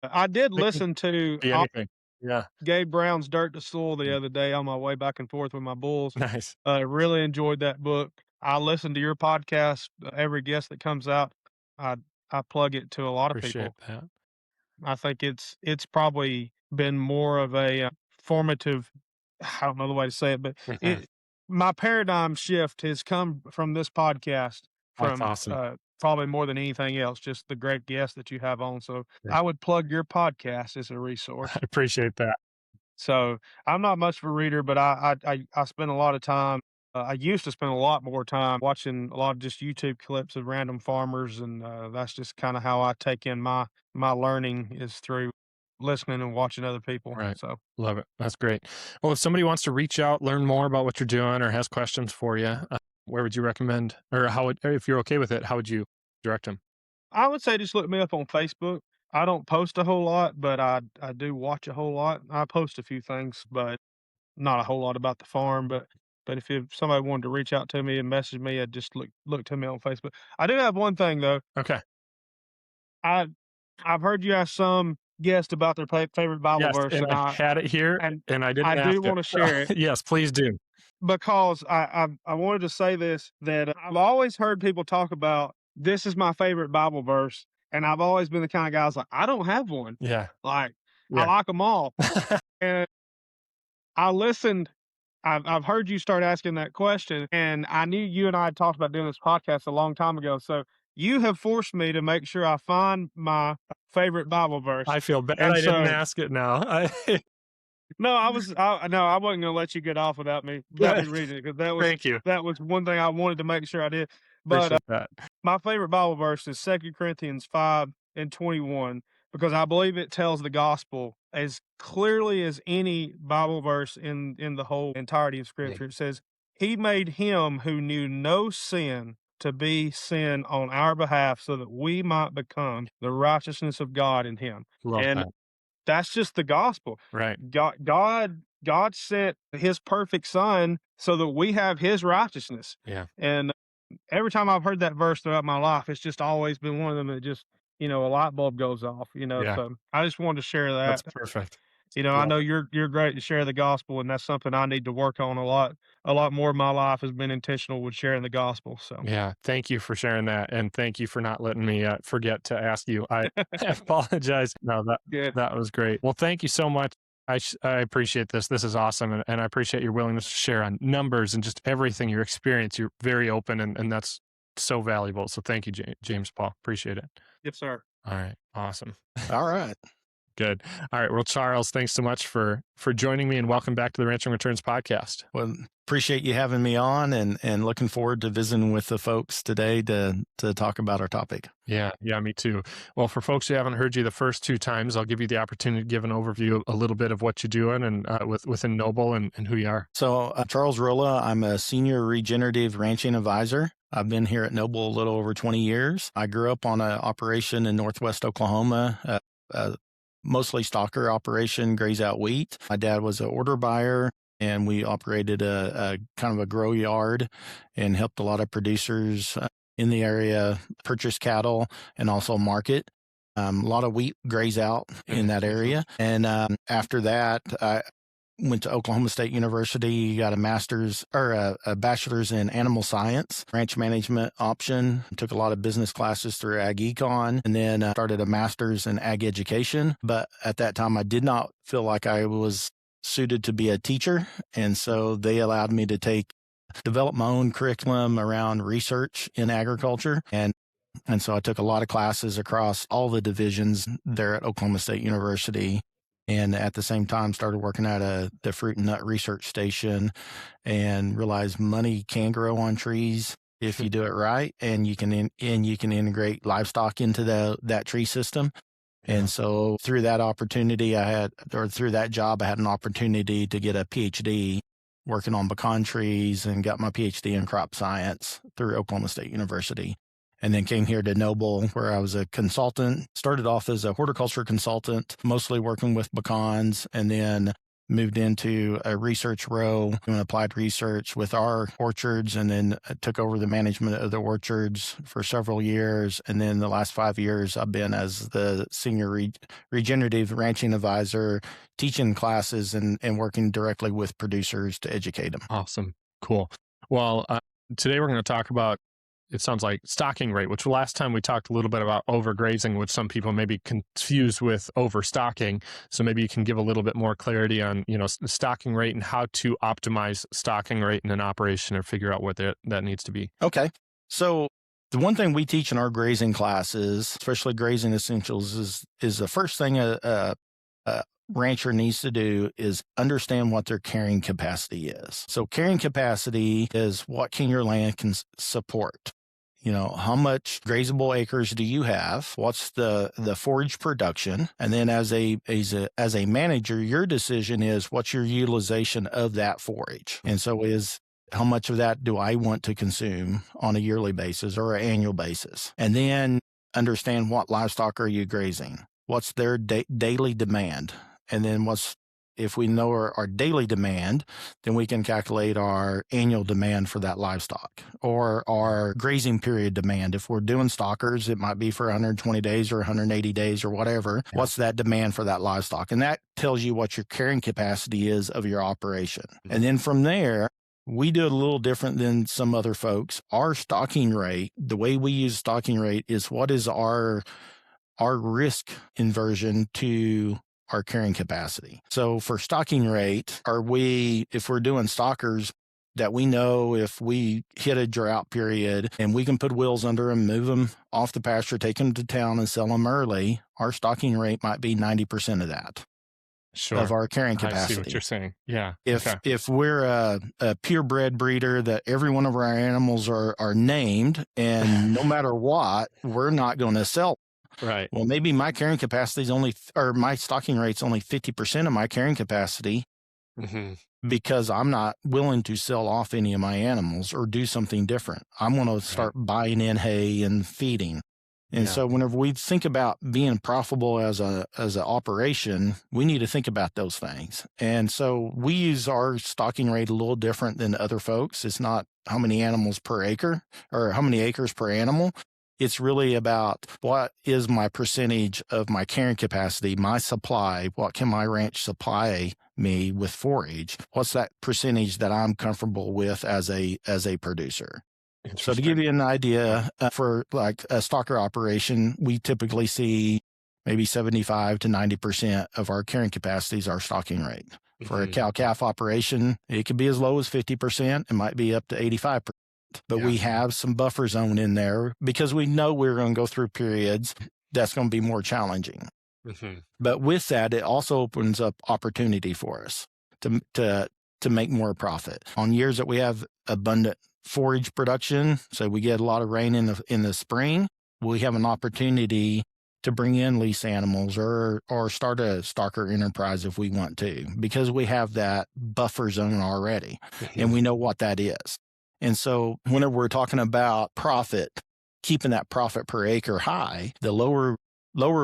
I did It can listen to be anything. Yeah. Gabe Brown's Dirt to Soil the other day on my way back and forth with my bulls. Nice. Really enjoyed that book. I listen to your podcast. Every guest that comes out, I I plug it to a lot of Appreciate people. that. I think it's probably been more of a formative. I don't know the way to say it, but Mhm. it my paradigm shift has come from this podcast, That's from awesome. probably more than anything else, just the great guests that you have on. So Yeah. I would plug your podcast as a I resource. appreciate that. So I'm not much of a reader, but I spend a lot of time. I used to spend a lot more time watching a lot of just YouTube clips of random farmers, and that's just kind of how I take in my learning, is through listening and watching other people. Right. So Love it. That's great. Well, if somebody wants to reach out, learn more about what you're doing or has questions for you, where would you recommend, or or if you're okay with it, how would you direct them? I would say just look me up on Facebook. I don't post a whole lot, but I do watch a whole lot. I post a few things, but not a whole lot about the farm. But if somebody wanted to reach out to me and message me, I'd just look to me on Facebook. I do have one thing though. Okay. I I've heard you ask some guest about their favorite Bible Yes. verse, And and I had it here and I I didn't do ask it. want to share it Yes, please do. because I wanted to say this, that I've always heard people talk about, this is my favorite Bible verse, and I've always been the kind of guy who's like, I don't have one. Yeah. Like, I Yeah. like them all, and I listened. I've heard you start asking that question, and I knew you and I had talked about doing this podcast a long time ago. So you have forced me to make sure I find my favorite Bible verse. I feel bad And I didn't so, ask it now. no, I wasn't gonna let you get off without me reading it, because Thank you. that was one thing I wanted to make sure I did. But Appreciate that. my favorite Bible verse is 2 Corinthians 5:21, because I believe it tells the gospel as clearly as any Bible verse in the whole entirety of Scripture. It says, "He made him who knew no sin to be sin on our behalf, so that we might become the righteousness of God in him." Love And that. that's just the gospel. Right. God sent his perfect son so that we have his righteousness. Yeah. And every time I've heard that verse throughout my life, it's just always been one of them that just, a light bulb goes off. Yeah. So I just wanted to share That's that. perfect. I Yeah. know you're great to share the gospel, and that's something I need to work on a lot. A lot more of my life has been intentional with sharing the gospel. So Yeah. Thank you for sharing that. And thank you for not letting me forget to ask you. I apologize. No, good. that was great. Well, thank you so much. I appreciate this. This is awesome. And I appreciate your willingness to share on numbers and just everything, your experience. You're very open, and that's so valuable. So thank you, James Paul. Appreciate it. Yes, sir. All right. Awesome. All right. Good. All right. Well, Charles, thanks so much for joining me, and welcome back to the Ranching Returns podcast. Well, appreciate you having me on, and looking forward to visiting with the folks today to talk about our topic. Yeah, me too. Well, for folks who haven't heard you the first two times, I'll give you the opportunity to give an overview, a little bit of what you're doing and within Noble and who you are. So Charles Rolla, I'm a senior regenerative ranching advisor. I've been here at Noble a little over 20 years. I grew up on an operation in Northwest Oklahoma, mostly stocker operation, graze out wheat. My dad was an order buyer, and we operated a kind of a grow yard and helped a lot of producers in the area purchase cattle and also market. A lot of wheat graze out in that area. And after that, I went to Oklahoma State University, got a master's or a bachelor's in animal science, ranch management option, took a lot of business classes through Ag Econ, and then started a master's in ag education. But at that time, I did not feel like I was suited to be a teacher. And so they allowed me to develop my own curriculum around research in agriculture. And so I took a lot of classes across all the divisions there at Oklahoma State University. And at the same time, started working at the fruit and nut research station, and realized money can grow on trees if you do it right, and you can integrate livestock into that tree system. And so through that opportunity, through that job, I had an opportunity to get a PhD working on pecan trees, and got my PhD in crop science through Oklahoma State University. And then came here to Noble, where I was a consultant. Started off as a horticulture consultant, mostly working with pecans, and then moved into a research role, doing applied research with our orchards, and then took over the management of the orchards for several years. And then the last 5 years, I've been as the senior regenerative ranching advisor, teaching classes and working directly with producers to educate them. Awesome. Cool. Well, today we're going to talk about, it sounds like, stocking rate, which last time we talked a little bit about overgrazing, which some people may be confused with overstocking. So maybe you can give a little bit more clarity on, the stocking rate and how to optimize stocking rate in an operation, or figure out what that needs to be. Okay. So the one thing we teach in our grazing classes, especially grazing essentials, is the first thing a rancher needs to do is understand what their carrying capacity is. So carrying capacity is what can your land can support. How much grazeable acres do you have? What's the forage production? And then as a manager, your decision is what's your utilization of that forage. And so how much of that do I want to consume on a yearly basis or an annual basis? And then understand what livestock are you grazing? What's their daily demand? And then if we know our daily demand, then we can calculate our annual demand for that livestock, or our grazing period demand. If we're doing stockers, it might be for 120 days or 180 days or whatever. Yeah. What's that demand for that livestock? And that tells you what your carrying capacity is of your operation. Mm-hmm. And then from there, we do it a little different than some other folks. Our stocking rate, the way we use stocking rate, is what is our risk inversion to our carrying capacity. So for stocking rate, if we're doing stockers, that we know if we hit a drought period and we can put wheels under them, move them off the pasture, take them to town and sell them early, our stocking rate might be 90% of that. Sure. Of our carrying capacity. I see what you're saying. Yeah. If we're a purebred breeder that every one of our animals are named, and no matter what, we're not going to sell. Right. Well, maybe my carrying capacity my stocking rate's only 50% of my carrying capacity, mm-hmm. because I'm not willing to sell off any of my animals or do something different. I'm going to start buying in hay and feeding. And so whenever we think about being profitable as an operation, we need to think about those things. And so we use our stocking rate a little different than other folks. It's not how many animals per acre or how many acres per animal. It's really about what is my percentage of my carrying capacity, my supply, what can my ranch supply me with forage? What's that percentage that I'm comfortable with as a producer? So to give you an idea, for like a stocker operation, we typically see maybe 75 to 90% of our carrying capacity is our stocking rate. Mm-hmm. For a cow-calf operation, it could be as low as 50%. It might be up to 85%. But we have some buffer zone in there because we know we're going to go through periods that's going to be more challenging. Mm-hmm. But with that, it also opens up opportunity for us to to make more profit. On years that we have abundant forage production, so we get a lot of rain in the spring, we have an opportunity to bring in lease animals or start a stalker enterprise if we want to, because we have that buffer zone already and we know what that is. And so whenever we're talking about profit, keeping that profit per acre high, the lower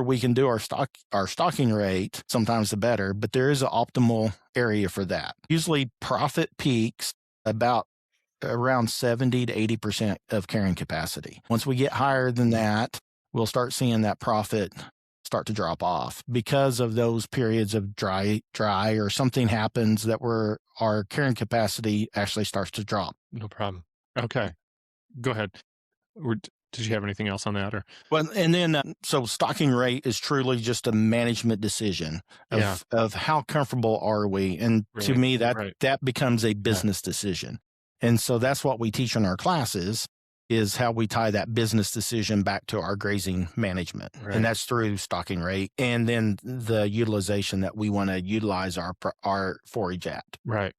we can do our stocking rate, sometimes the better, but there is an optimal area for that. Usually profit peaks about around 70 to 80% of carrying capacity. Once we get higher than that, we'll start seeing that profit start to drop off because of those periods of dry or something happens that our carrying capacity actually starts to drop. No problem. Okay. Go ahead. Did you have anything else on that? Or well, and then so stocking rate is truly just a management decision of how comfortable are we, and to me that becomes a business decision, and so that's what we teach in our classes is how we tie that business decision back to our grazing management, and that's through stocking rate, and then the utilization that we want to utilize our forage at. Right.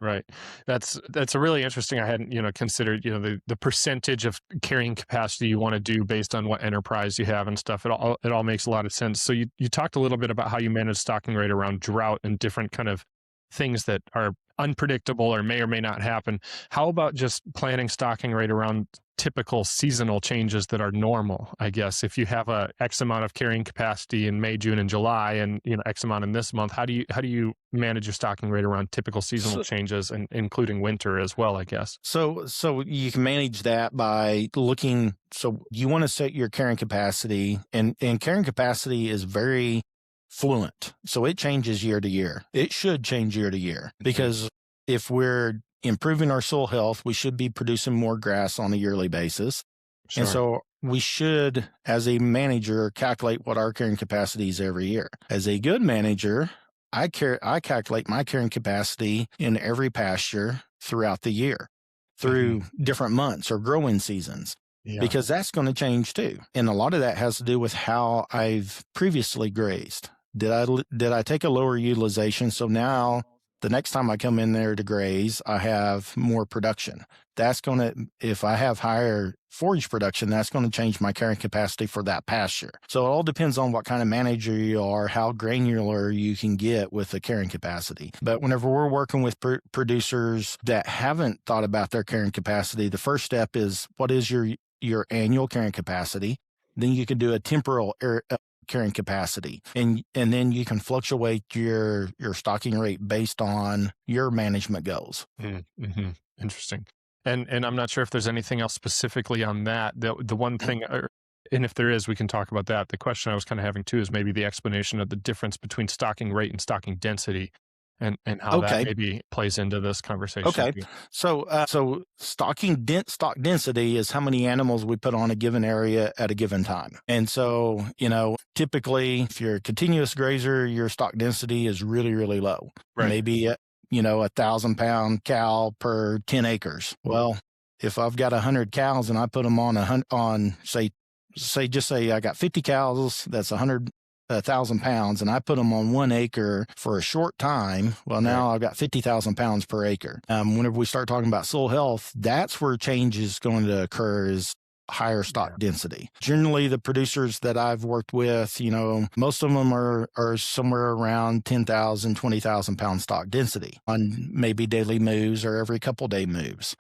That's a really interesting. I hadn't considered the percentage of carrying capacity you want to do based on what enterprise you have and stuff. It all makes a lot of sense. So you talked a little bit about how you manage stocking rate around drought and different kind of things that are unpredictable or may not happen. How about just planning stocking rate around typical seasonal changes that are normal? I guess if you have a X amount of carrying capacity in May, June, and July, and X amount in this month, how do you manage your stocking rate around typical seasonal changes, and including winter as well? I guess. So you can manage that by looking. So you want to set your carrying capacity, and carrying capacity is very fluent. So it changes year to year. It should change year to year, because if we're improving our soil health, we should be producing more grass on a yearly basis. Sure. And so we should, as a manager, calculate what our carrying capacity is every year. As a good manager, I calculate my carrying capacity in every pasture throughout the year through different months or growing seasons. Yeah. Because that's going to change too. And a lot of that has to do with how I've previously grazed. Did I take a lower utilization? So now the next time I come in there to graze, I have more production. That's going to, if I have higher forage production, that's going to change my carrying capacity for that pasture. So it all depends on what kind of manager you are, how granular you can get with the carrying capacity. But whenever we're working with producers that haven't thought about their carrying capacity, the first step is, what is your annual carrying capacity? Then you can do a temporal carrying capacity, and then you can fluctuate your stocking rate based on your management goals. Mm-hmm. Interesting. And I'm not sure if there's anything else specifically on that. The one thing, and if there is, we can talk about that. The question I was kind of having too is maybe the explanation of the difference between stocking rate and stocking density, and how that maybe plays into this conversation. Okay. So stock density is how many animals we put on a given area at a given time. And so, typically if you're a continuous grazer, your stock density is really, really low. Right. Maybe, 1,000-pound cow per 10 acres. Well, if I've got 100 cows and I put them on say I got 50 cows, that's 1,000 pounds, and I put them on 1 acre for a short time. Well, now I've got 50,000 pounds per acre. Whenever we start talking about soil health, that's where change is going to occur, is higher stock density. Generally, the producers that I've worked with, most of them are somewhere around 10,000, 20,000 pound stock density on maybe daily moves or every couple day moves.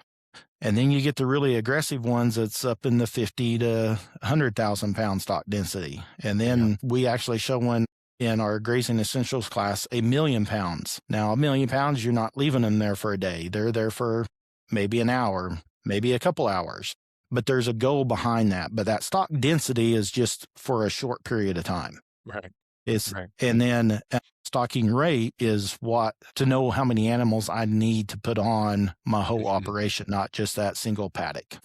And then you get the really aggressive ones that's up in the 50 to 100,000 pound stock density. And then we actually show one in our Grazing Essentials class, 1,000,000 pounds. Now, 1,000,000 pounds, you're not leaving them there for a day. They're there for maybe an hour, maybe a couple hours. But there's a goal behind that. But that stock density is just for a short period of time. Right. And then stocking rate is to know how many animals I need to put on my whole operation, not just that single paddock.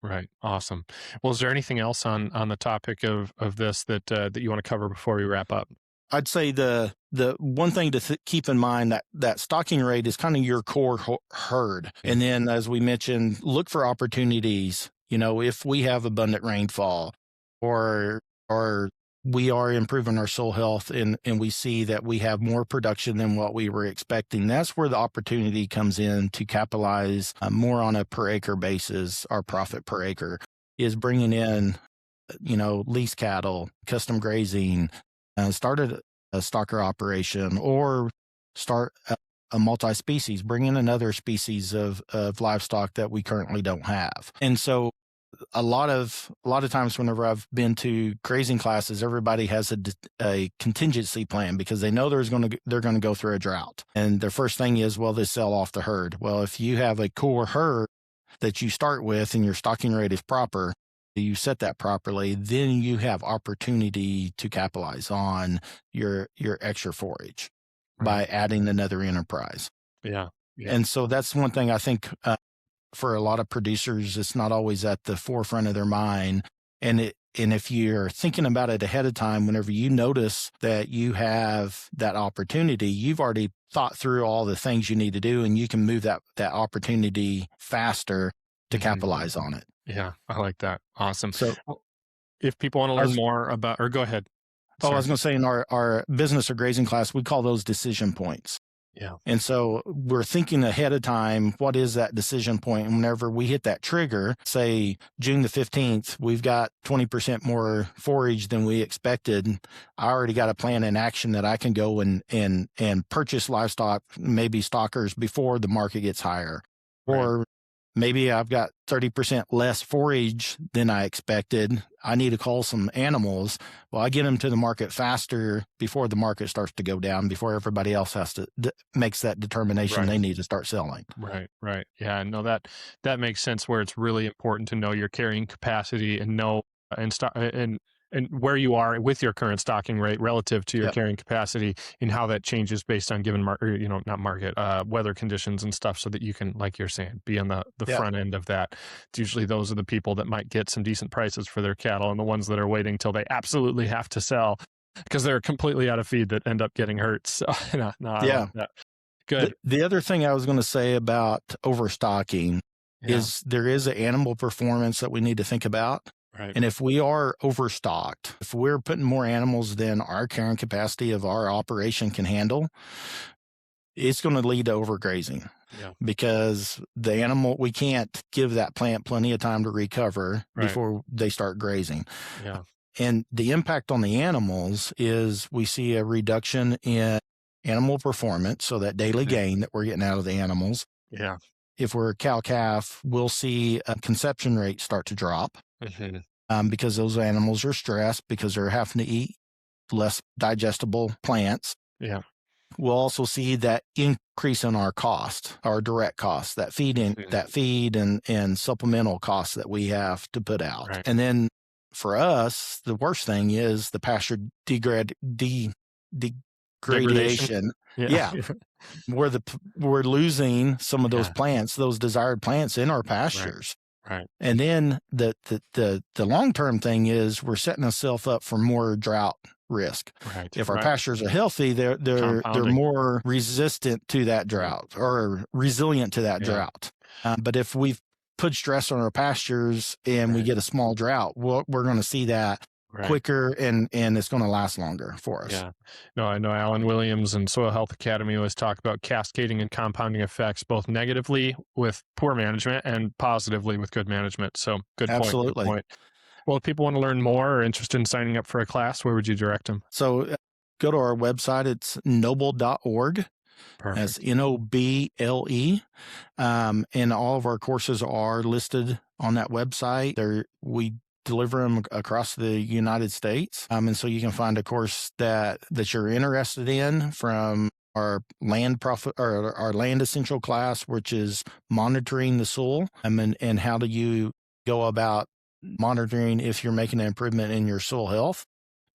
Right. Awesome. Well, is there anything else on the topic of this that you want to cover before we wrap up? I'd say the one thing to keep in mind that stocking rate is kind of your core herd. And then, as we mentioned, look for opportunities. If we have abundant rainfall or we are improving our soil health and we see that we have more production than what we were expecting, that's where the opportunity comes in to capitalize more on a per acre basis. Our profit per acre is bringing in, lease cattle, custom grazing, started a stalker operation, or start a multi-species, bring in another species of livestock that we currently don't have. And so a lot of times whenever I've been to grazing classes, everybody has a contingency plan because they know they're going to go through a drought. And their first thing is, well, they sell off the herd. Well, if you have a core herd that you start with and your stocking rate is proper, you set that properly, then you have opportunity to capitalize on your extra forage by adding another enterprise. Yeah. And so that's one thing I think for a lot of producers, it's not always at the forefront of their mind. And if you're thinking about it ahead of time, whenever you notice that you have that opportunity, you've already thought through all the things you need to do, and you can move that opportunity faster to capitalize on it. Yeah, I like that. Awesome. So if people want to learn more about, or go ahead. I was going to say in our business or grazing class, we call those decision points. Yeah. And so we're thinking ahead of time, what is that decision point? And whenever we hit that trigger, say June the 15th, we've got 20% more forage than we expected. I already got a plan in action that I can go and purchase livestock, maybe stockers before the market gets higher. Or maybe I've got 30% less forage than I expected. I need to call some animals. Well, I get them to the market faster before the market starts to go down, before everybody else has to makes that determination they need to start selling. Right. Yeah, no, that makes sense, where it's really important to know your carrying capacity and know and where you are with your current stocking rate relative to your carrying capacity, and how that changes based on given weather conditions and stuff, so that you can, like you're saying, be on the front end of that. It's usually those are the people that might get some decent prices for their cattle, and the ones that are waiting till they absolutely have to sell because they're completely out of feed that end up getting hurt. So I like that. Good. The other thing I was going to say about overstocking is there is an animal performance that we need to think about. Right. And if we are overstocked, if we're putting more animals than our carrying capacity of our operation can handle, it's going to lead to overgrazing. Yeah. Because the animal, we can't give that plant plenty of time to recover before they start grazing. Yeah. And the impact on the animals is we see a reduction in animal performance, so that daily gain that we're getting out of the animals. Yeah. If we're cow-calf, we'll see a conception rate start to drop. Because those animals are stressed because they're having to eat less digestible plants. Yeah. We'll also see that increase in our cost, our direct costs, that feed and supplemental costs that we have to put out. Right. And then for us, the worst thing is the pasture degradation. Yeah. We're losing some of those plants, those desired plants in our pastures. Right. And then the long-term thing is we're setting ourselves up for more drought risk. Right. If our pastures are healthy, they're more resistant to that drought, or resilient to that drought. But if we've put stress on our pastures and we get a small drought, we're going to see that quicker, and it's going to last longer for us. Yeah. No, I know Alan Williams and Soil Health Academy always talk about cascading and compounding effects, both negatively with poor management and positively with good management. So good point. Absolutely. Good point. Well, if people want to learn more or are interested in signing up for a class, where would you direct them? So go to our website. It's noble.org. Perfect. That's NOBLE. And all of our courses are listed on that website. We deliver them across the United States. And so you can find a course that you're interested in, from our land essential class, which is monitoring the soil, and how do you go about monitoring if you're making an improvement in your soil health,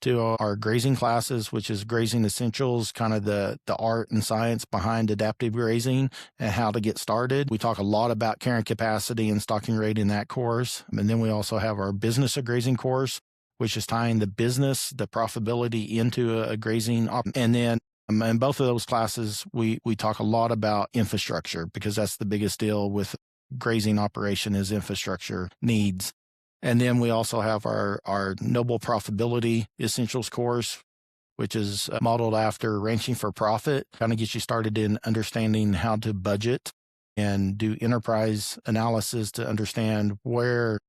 to our grazing classes, which is grazing essentials, kind of the art and science behind adaptive grazing and how to get started. We talk a lot about carrying capacity and stocking rate in that course. And then we also have our business of grazing course, which is tying the business, the profitability into a grazing. And then in both of those classes, we talk a lot about infrastructure, because that's the biggest deal with grazing operation is infrastructure needs. And then we also have our Noble Profitability Essentials course, which is modeled after Ranching for Profit, kind of gets you started in understanding how to budget and do enterprise analysis to understand where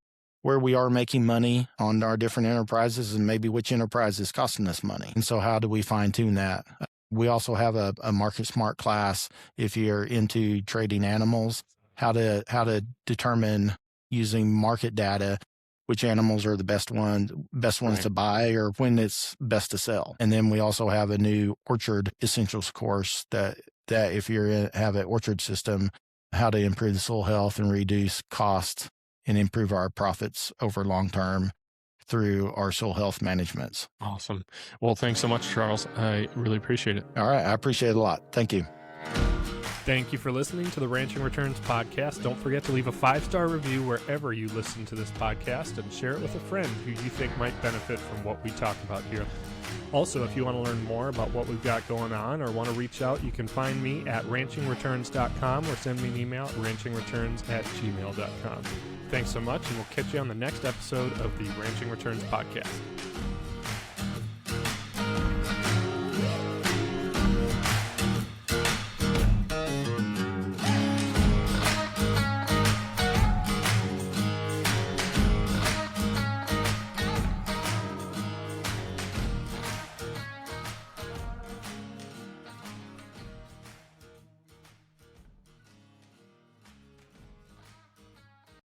we are making money on our different enterprises and maybe which enterprise is costing us money. And so how do we fine tune that? We also have a Market Smart class if you're into trading animals, how to determine using market data which animals are the best ones Right. to buy or when it's best to sell. And then we also have a new Orchard Essentials course that if you have an orchard system, how to improve the soil health and reduce costs and improve our profits over long term through our soil health managements. Awesome. Well, thanks so much, Charles. I really appreciate it. All right. I appreciate it a lot. Thank you. Thank you for listening to the Ranching Returns podcast. Don't forget to leave a 5-star review wherever you listen to this podcast and share it with a friend who you think might benefit from what we talk about here. Also, if you want to learn more about what we've got going on or want to reach out, you can find me at ranchingreturns.com or send me an email at ranchingreturns@gmail.com. Thanks so much, and we'll catch you on the next episode of the Ranching Returns podcast.